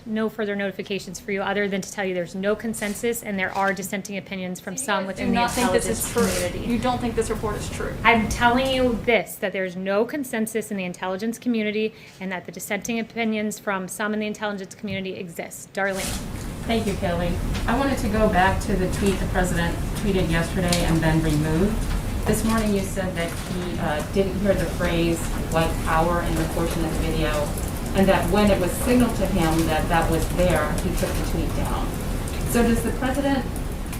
no further notifications for you other than to tell you there's no consensus and there are dissenting opinions from some within the intelligence community. You don't think this report is true? I'm telling you this, that there's no consensus in the intelligence community and that the dissenting opinions from some in the intelligence community exist. Darlene. Thank you, Kayleigh. I wanted to go back to the tweet the president tweeted yesterday and then removed. This morning you said that he didn't hear the phrase white power in the portion of the video, and that when it was signaled to him that that was there, he took the tweet down. So does the president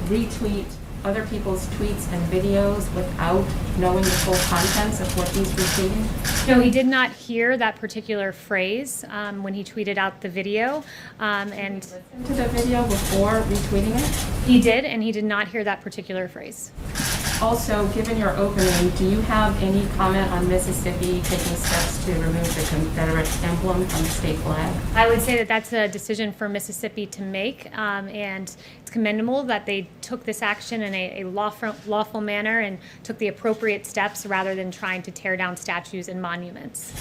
retweet other people's tweets and videos without knowing the full contents of what he's retweeting? No, he did not hear that particular phrase when he tweeted out the video. And Listen to the video before retweeting it? he did, and he did not hear that particular phrase. Also, given your opening, do you have any comment on Mississippi taking steps to remove the Confederate emblem from the state flag? I would say that that's a decision for Mississippi to make, and it's commendable that they took this action in a lawful manner and took the appropriate steps rather than trying to tear down statues and monuments.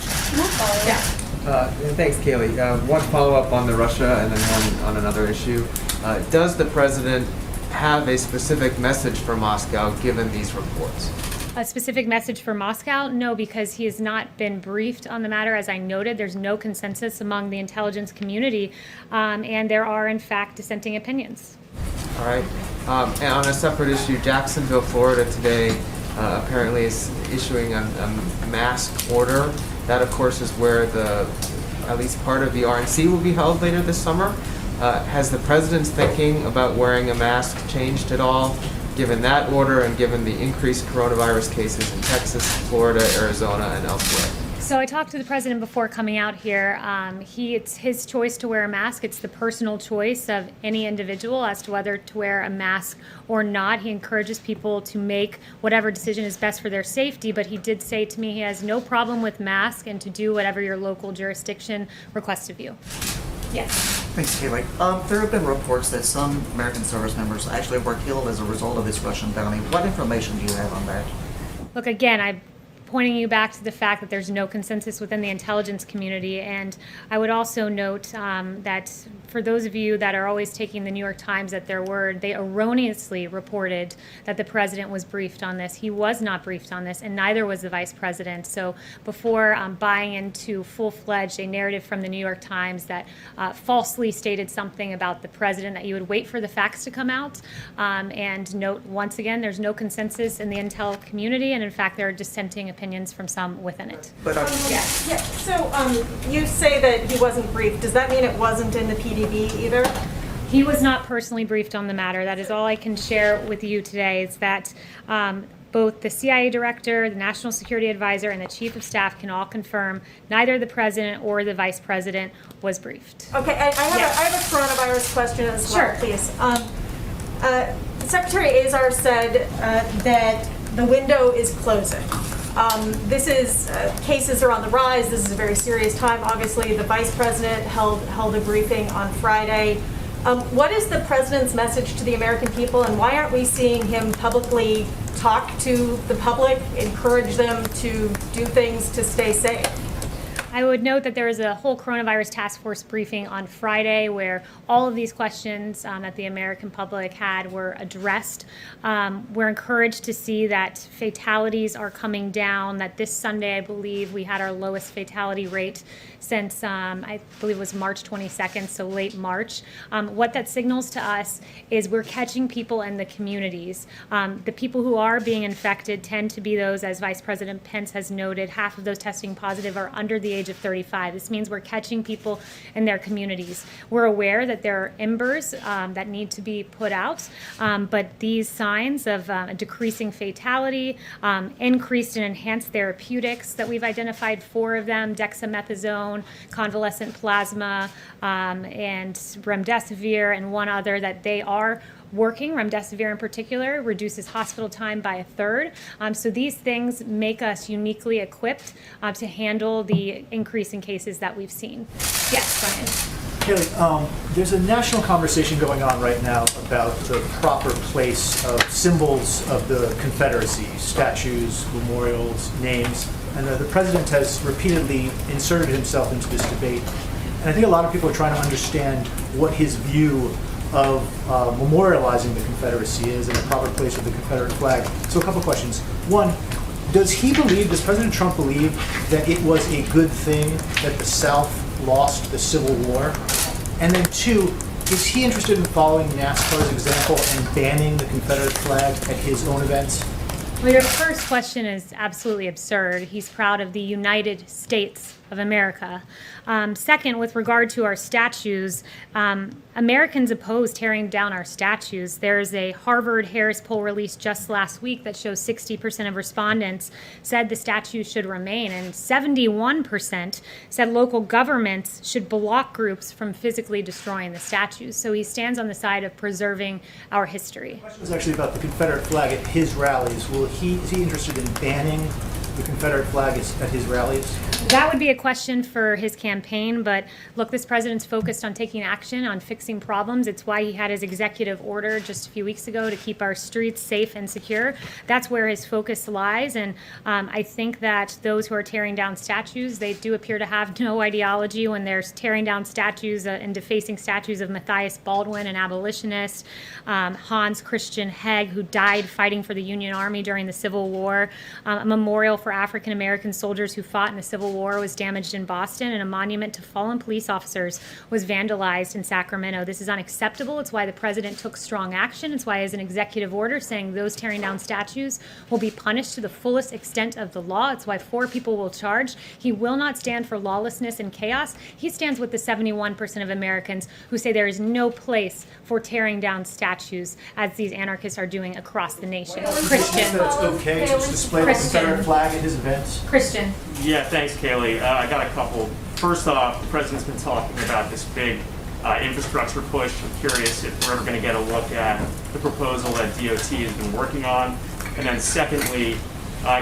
Thanks, Kayleigh. One follow-up on the Russia and then one on another issue. Does the president have a specific message for Moscow given these reports? A specific message for Moscow? No, because he has not been briefed on the matter. As I noted, there's no consensus among the intelligence community, and there are, in fact, dissenting opinions. All right. And on a separate issue, Jacksonville, Florida today apparently is issuing a mask order. That, of course, is where at least part of the RNC will be held later this summer. Has the president's thinking about wearing a mask changed at all, given that order and given the increased coronavirus cases in Texas, Florida, Arizona, and elsewhere? So I talked to the president before coming out here. It's his choice to wear a mask. It's the personal choice of any individual as to whether to wear a mask or not. He encourages people to make whatever decision is best for their safety, but he did say to me he has no problem with masks and to do whatever your local jurisdiction requests of you. Yes. Thanks, Kayleigh. There have been reports that some American service members actually were killed as a result of this Russian bounty. What information do you have on that? Look, again, I'm pointing you back to the fact that there's no consensus within the intelligence community. And I would also note that for those of you that are always taking the New York Times at their word, they erroneously reported that the president was briefed on this. He was not briefed on this, and neither was the vice president. So before buying into full-fledged a narrative from the New York Times that falsely stated something about the president, that you would wait for the facts to come out. And note, once again, there's no consensus in the intel community, and in fact, there are dissenting opinions from some within it. But Yeah. So you say that he wasn't briefed. Does that mean it wasn't in the PDB either? He was not personally briefed on the matter. That is all I can share with you today, is that both the CIA director, the national security advisor, and the chief of staff can all confirm neither the president or the vice president was briefed. Okay, I have a coronavirus question as well, Sure. please. Secretary Azar said that the window is closing. This is, cases are on the rise. This is a very serious time. Obviously, the vice president held a briefing on Friday. What is the president's message to the American people, and why aren't we seeing him publicly talk to the public, encourage them to do things to stay safe? I would note that there was a whole coronavirus task force briefing on Friday where all of these questions that the American public had were addressed. We're encouraged to see that fatalities are coming down, that this Sunday, I believe, we had our lowest fatality rate since, I believe it was March 22nd, so late March. What that signals to us is we're catching people in the communities. The people who are being infected tend to be those, as Vice President Pence has noted, half of those testing positive are under the age of 35. This means we're catching people in their communities. We're aware that there are embers that need to be put out, but these signs of a decreasing fatality, increased and enhanced therapeutics that we've identified, 4 of them, dexamethasone, convalescent plasma, and remdesivir, and one other, that they are working. Remdesivir in particular reduces hospital time by 1/3. So these things make us uniquely equipped to handle the increase in cases that we've seen. Yes, Brian. Kayleigh, there's a national conversation going on right now about the proper place of symbols of the Confederacy, statues, memorials, names, and the president has repeatedly inserted himself into this debate. And I think a lot of people are trying to understand what his view of memorializing the Confederacy is and the proper place of the Confederate flag. So a couple questions. One, does President Trump believe that it was a good thing that the South lost the Civil War? And then 2, is he interested in following NASCAR's example and banning the Confederate flag at his own events? Well, your first question is absolutely absurd. He's proud of the United States of America. Second, with regard to our statues, Americans oppose tearing down our statues. There's a Harvard-Harris poll released just last week that shows 60% of respondents said the statues should remain, and 71% said local governments should block groups from physically destroying the statues. So he stands on the side of preserving our history. The question was actually about the Confederate flag at his rallies. Is he interested in banning the Confederate flag at his rallies? That would be a question for his campaign, but look, this president's focused on taking action, on fixing problems. It's why he had his executive order just a few weeks ago to keep our streets safe and secure. That's where his focus lies, and I think that those who are tearing down statues, they do appear to have no ideology when they're tearing down statues and defacing statues of Matthias Baldwin, an abolitionist, Hans Christian Heg, who died fighting for the Union Army during the Civil War, a memorial for African American soldiers who fought in the Civil War was damaged in Boston, and a monument to fallen police officers was vandalized in Sacramento. This is unacceptable. It's why the president took strong action. It's why he has an executive order saying those tearing down statues will be punished to the fullest extent of the law. It's why 4 people will charge. He will not stand for lawlessness and chaos. He stands with the 71% of Americans who say there is no place for tearing down statues, as these anarchists are doing across the nation. Christian. That it's okay to display the Confederate flag his events? Christian. Yeah, thanks, Kayleigh. I got a couple. First off, the president's been talking about this big infrastructure push. I'm curious if we're ever going to get a look at the proposal that DOT has been working on. And then secondly,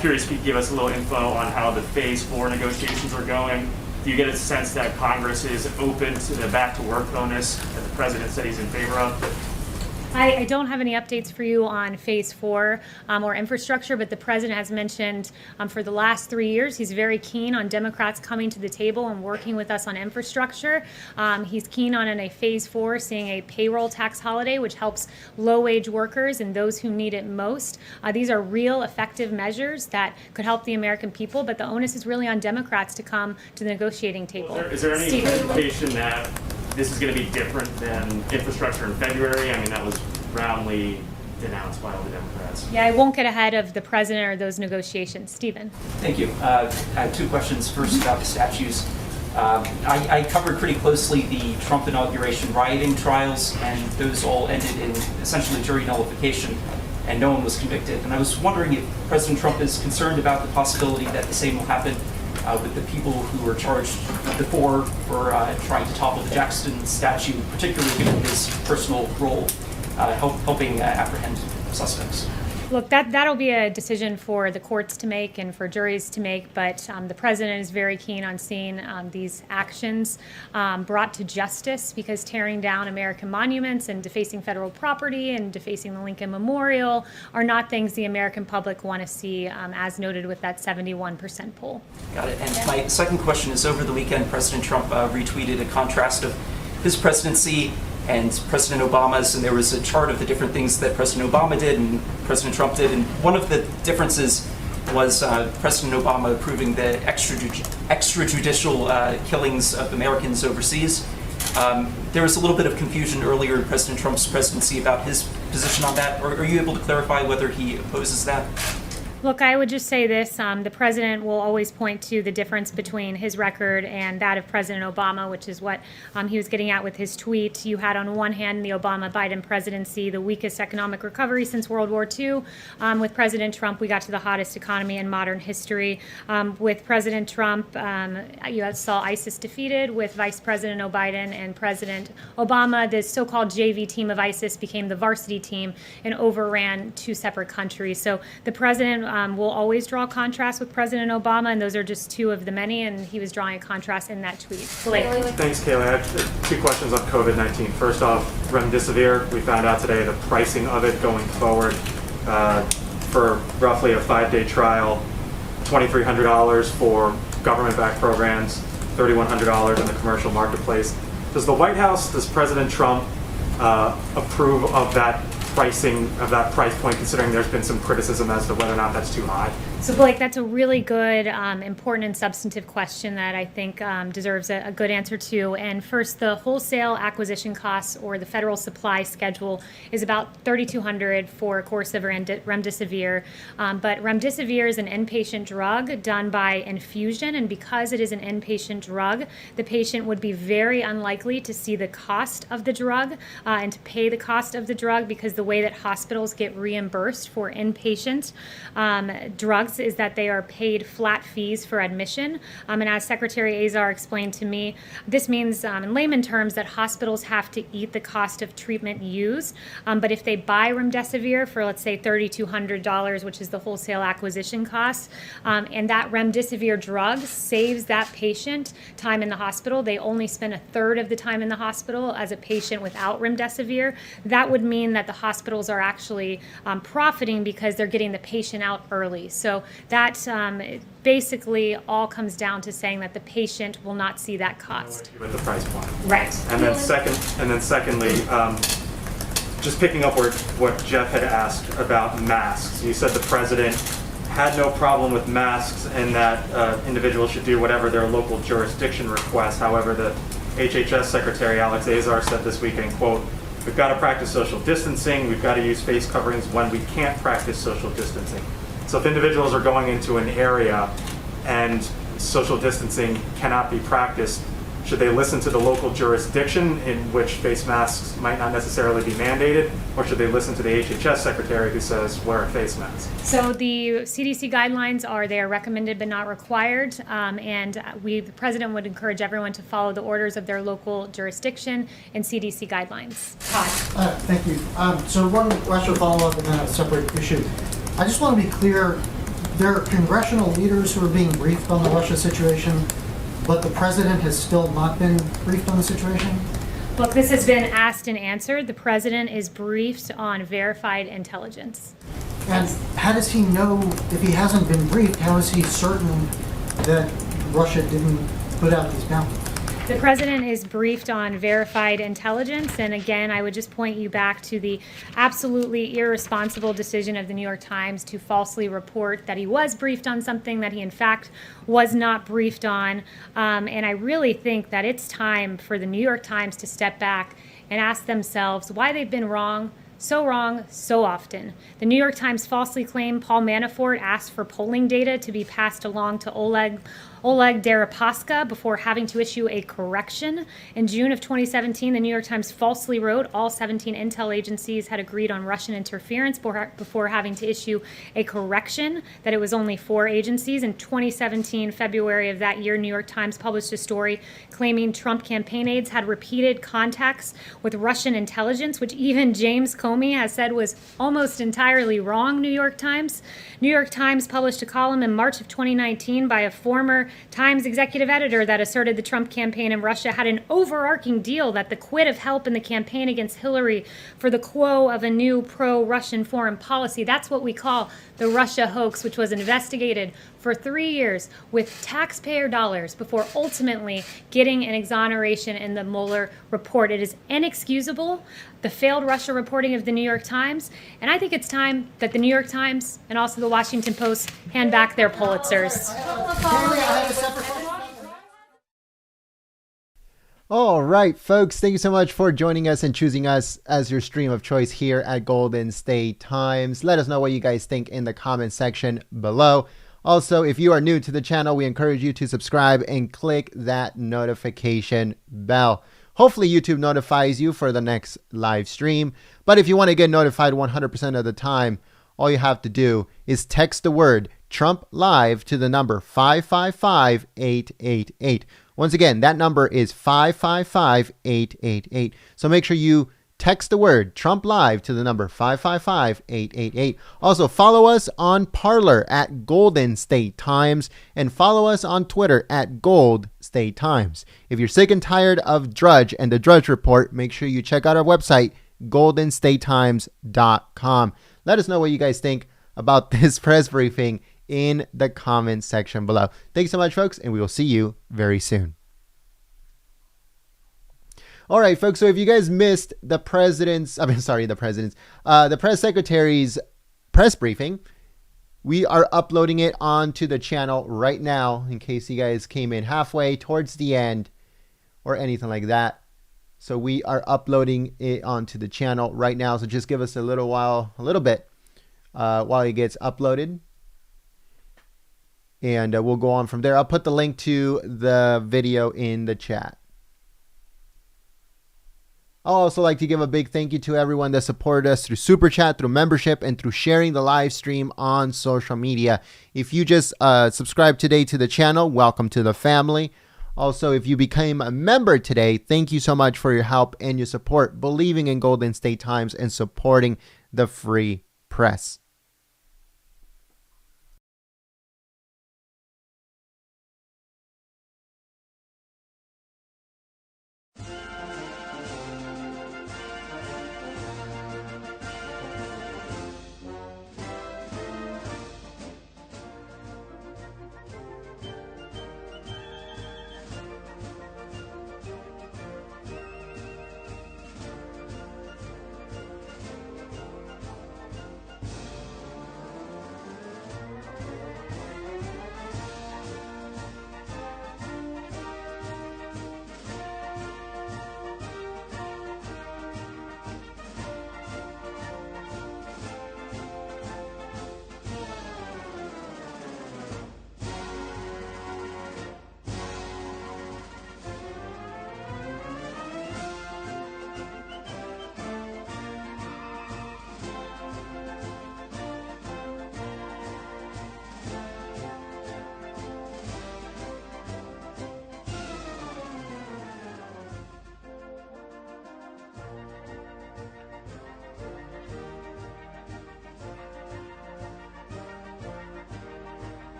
curious if you could give us a little info on how the Phase 4 negotiations are going. Do you get a sense that Congress is open to the back-to-work bonus that the president said he's in favor of? I don't have any updates for you on Phase 4 or infrastructure, but the president has mentioned for the last 3 years he's very keen on Democrats coming to the table and working with us on infrastructure. He's keen on in a Phase 4 seeing a payroll tax holiday, which helps low-wage workers and those who need it most. These are real effective measures that could help the American people, but the onus is really on Democrats to come to the negotiating table. Is there any indication that this is going to be different than infrastructure in February? I mean, that was roundly denounced by all the Democrats. Yeah, I won't get ahead of the president or those negotiations. Stephen. Thank you. I have two questions. First, about the statues. I covered pretty closely the Trump inauguration rioting trials, and those all ended in essentially jury nullification, and no one was convicted. And I was wondering if President Trump is concerned about the possibility that the same will happen with the people who were charged before for trying to topple the Jackson statue, particularly given his personal role helping apprehend suspects. Look, that'll be a decision for the courts to make and for juries to make, but the president is very keen on seeing these actions brought to justice, because tearing down American monuments and defacing federal property and defacing the Lincoln Memorial are not things the American public want to see, as noted with that 71% poll. Got it. And my second question is, over the weekend, President Trump retweeted a contrast of his presidency and President Obama's, and there was a chart of the different things that President Obama did and President Trump did, and one of the differences was President Obama approving the extrajudicial killings of Americans overseas. There was a little bit of confusion earlier in President Trump's presidency about his position on that. Are you able to clarify whether he opposes that? Look, I would just say this. The president will always point to the difference between his record and that of President Obama, which is what he was getting at with his tweet. You had, on one hand, the Obama-Biden presidency, the weakest economic recovery since World War II. With President Trump, we got to the hottest economy in modern history. With President Trump, you saw ISIS defeated. With Vice President Biden and President Obama, the so-called JV team of ISIS became the varsity team and overran two separate countries. So the president will always draw contrast with President Obama, and those are just two of the many, and he was drawing a contrast in that tweet. Thanks, Kayleigh. I have two questions on COVID-19. First off, remdesivir, we found out today the pricing of it going forward for roughly a 5-day trial, $2,300 for government-backed programs, $3,100 in the commercial marketplace. Does the White House, does President Trump approve of that pricing, of that price point, considering there's been some criticism as to whether or not that's too high? So Blake, that's a really good, important and substantive question that I think deserves a good answer to. And first, the wholesale acquisition costs, or the federal supply schedule, is about $3,200 for a course of remdesivir. But remdesivir is an inpatient drug done by infusion, and because it is an inpatient drug, the patient would be very unlikely to see the cost of the drug and to pay the cost of the drug, because the way that hospitals get reimbursed for inpatient drugs is that they are paid flat fees for admission. And as Secretary Azar explained to me, this means in layman terms that hospitals have to eat the cost of treatment used. But if they buy remdesivir for, let's say, $3,200, which is the wholesale acquisition cost, and that remdesivir drug saves that patient time in the hospital, they only spend a third of the time in the hospital as a patient without remdesivir. That would mean that the hospitals are actually profiting because they're getting the patient out early. So that basically all comes down to saying that the patient will not see that cost. With the price point. Right. And then secondly, just picking up what Jeff had asked about masks. You said the president had no problem with masks and that individuals should do whatever their local jurisdiction requests. However, the HHS Secretary Alex Azar said this weekend, quote, "We've got to practice social distancing. We've got to use face coverings when we can't practice social distancing." So if individuals are going into an area and social distancing cannot be practiced, Should they listen to the local jurisdiction in which face masks might not necessarily be mandated, or should they listen to the HHS secretary who says wear a face mask? So the CDC guidelines they are recommended but not required, and the president would encourage everyone to follow the orders of their local jurisdiction and CDC guidelines. Todd. Thank you. So one Russia follow-up and then a separate issue. I just want to be clear, there are congressional leaders who are being briefed on the Russia situation, but the president has still not been briefed on the situation? Look, this has been asked and answered. The president is briefed on verified intelligence. And how does he know, if he hasn't been briefed, how is he certain that Russia didn't put out these bounties? The president is briefed on verified intelligence, and again, I would just point you back to the absolutely irresponsible decision of the New York Times to falsely report that he was briefed on something that he in fact was not briefed on. And I really think that it's time for the New York Times to step back and ask themselves why they've been wrong so often. The New York Times falsely claimed Paul Manafort asked for polling data to be passed along to Oleg Deripaska before having to issue a correction. In June of 2017, the New York Times falsely wrote all 17 intel agencies had agreed on Russian interference before having to issue a correction that it was only 4 agencies. In 2017, February of that year, New York Times published a story claiming Trump campaign aides had repeated contacts with Russian intelligence, which even James Comey has said was almost entirely wrong, New York Times. New York Times published a column in March of 2019 by a former Times executive editor that asserted the Trump campaign in Russia had an overarching deal that the quid of help in the campaign against Hillary for the quo of a new pro-Russian foreign policy. That's what we call the Russia hoax, which was investigated for 3 years with taxpayer dollars before ultimately getting an exoneration in the Mueller report. It is inexcusable, the failed Russia reporting of the New York Times, and I think it's time that the New York Times and also the Washington Post hand back their Pulitzers. All right, folks, thank you so much for joining us and choosing us as your stream of choice here at Golden State Times. Let us know what you guys think in the comment section below. Also, if you are new to the channel, we encourage you to subscribe and click that notification bell. Hopefully, YouTube notifies you for the next live stream. But if you want to get notified 100% of the time, all you have to do is text the word Trump Live to the number 555-888. Once again, that number is 555-888. So make sure you text the word Trump Live to the number 555-888. Also, follow us on Parler at Golden State Times and follow us on Twitter at Gold State Times. If you're sick and tired of Drudge and the Drudge Report, make sure you check out our website, goldenstatetimes.com. Let us know what you guys think about this press briefing in the comments section below. Thanks so much, folks, and we will see you very soon. All right, folks, so if you guys missed the press secretary's press briefing, we are uploading it onto the channel right now in case you guys came in halfway, towards the end, or anything like that. So we are uploading it onto the channel right now. So just give us a little bit while it gets uploaded. And we'll go on from there. I'll put the link to the video in the chat. I'd also like to give a big thank you to everyone that supported us through Super Chat, through membership, and through sharing the live stream on social media. If you just subscribed today to the channel, welcome to the family. Also, if you became a member today, thank you so much for your help and your support, believing in Golden State Times and supporting the free press.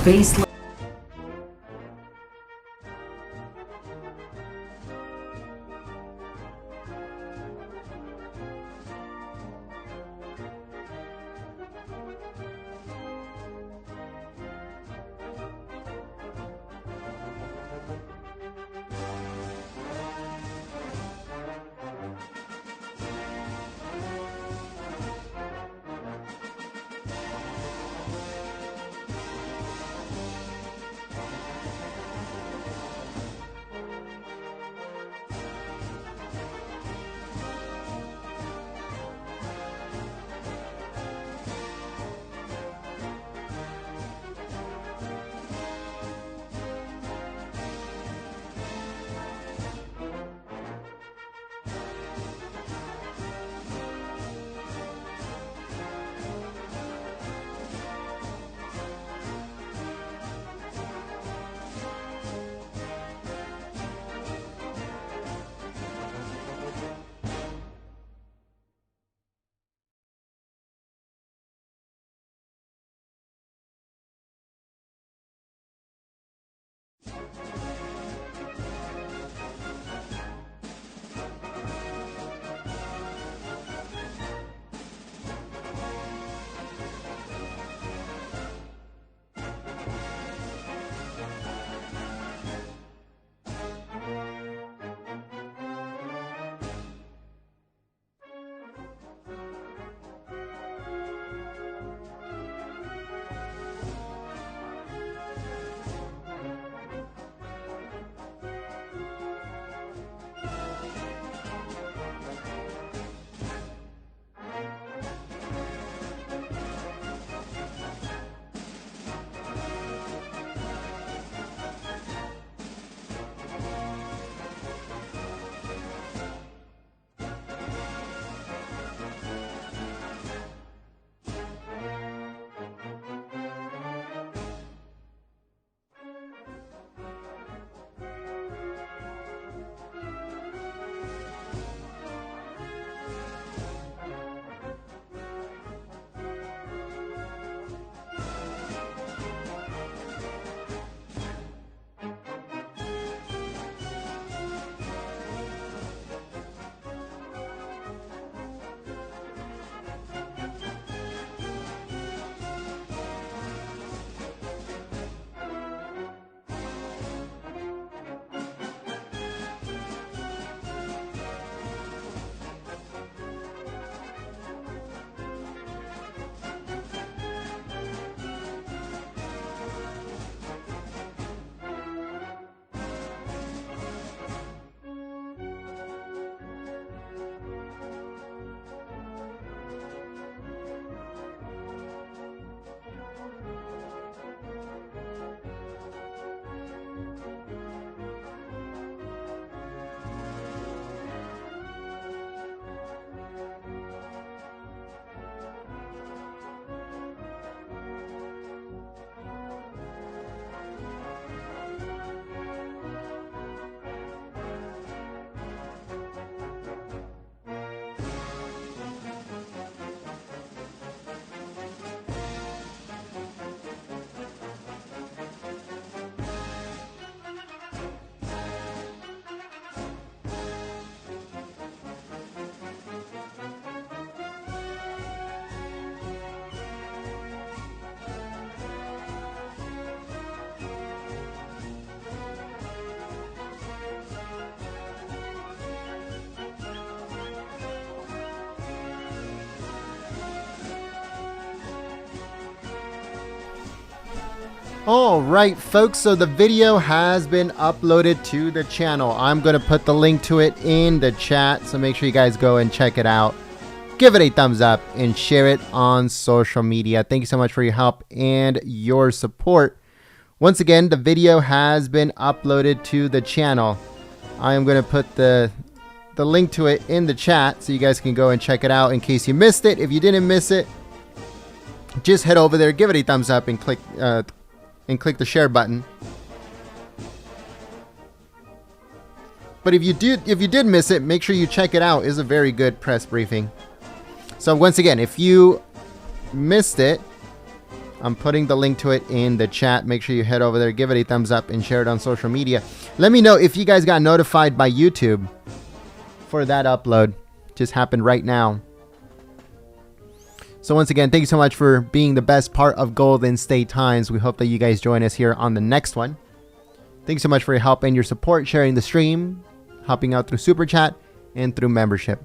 base All right, folks, so the video has been uploaded to the channel. I'm going to put the link to it in the chat, so make sure you guys go and check it out. Give it a thumbs up and share it on social media. Thank you so much for your help and your support. Once again, the video has been uploaded to the channel. I am going to put the link to it in the chat so you guys can go and check it out in case you missed it. If you didn't miss it, just head over there, give it a thumbs up, and click the share button. But if you did miss it, make sure you check it out. It's a very good press briefing. So once again, if you missed it, I'm putting the link to it in the chat. Make sure you head over there, give it a thumbs up, and share it on social media. Let me know if you guys got notified by YouTube for that upload. Just happened right now. So once again, thank you so much for being the best part of Golden State Times. We hope that you guys join us here on the next one. Thanks so much for your help and your support, sharing the stream, helping out through Super Chat, and through membership.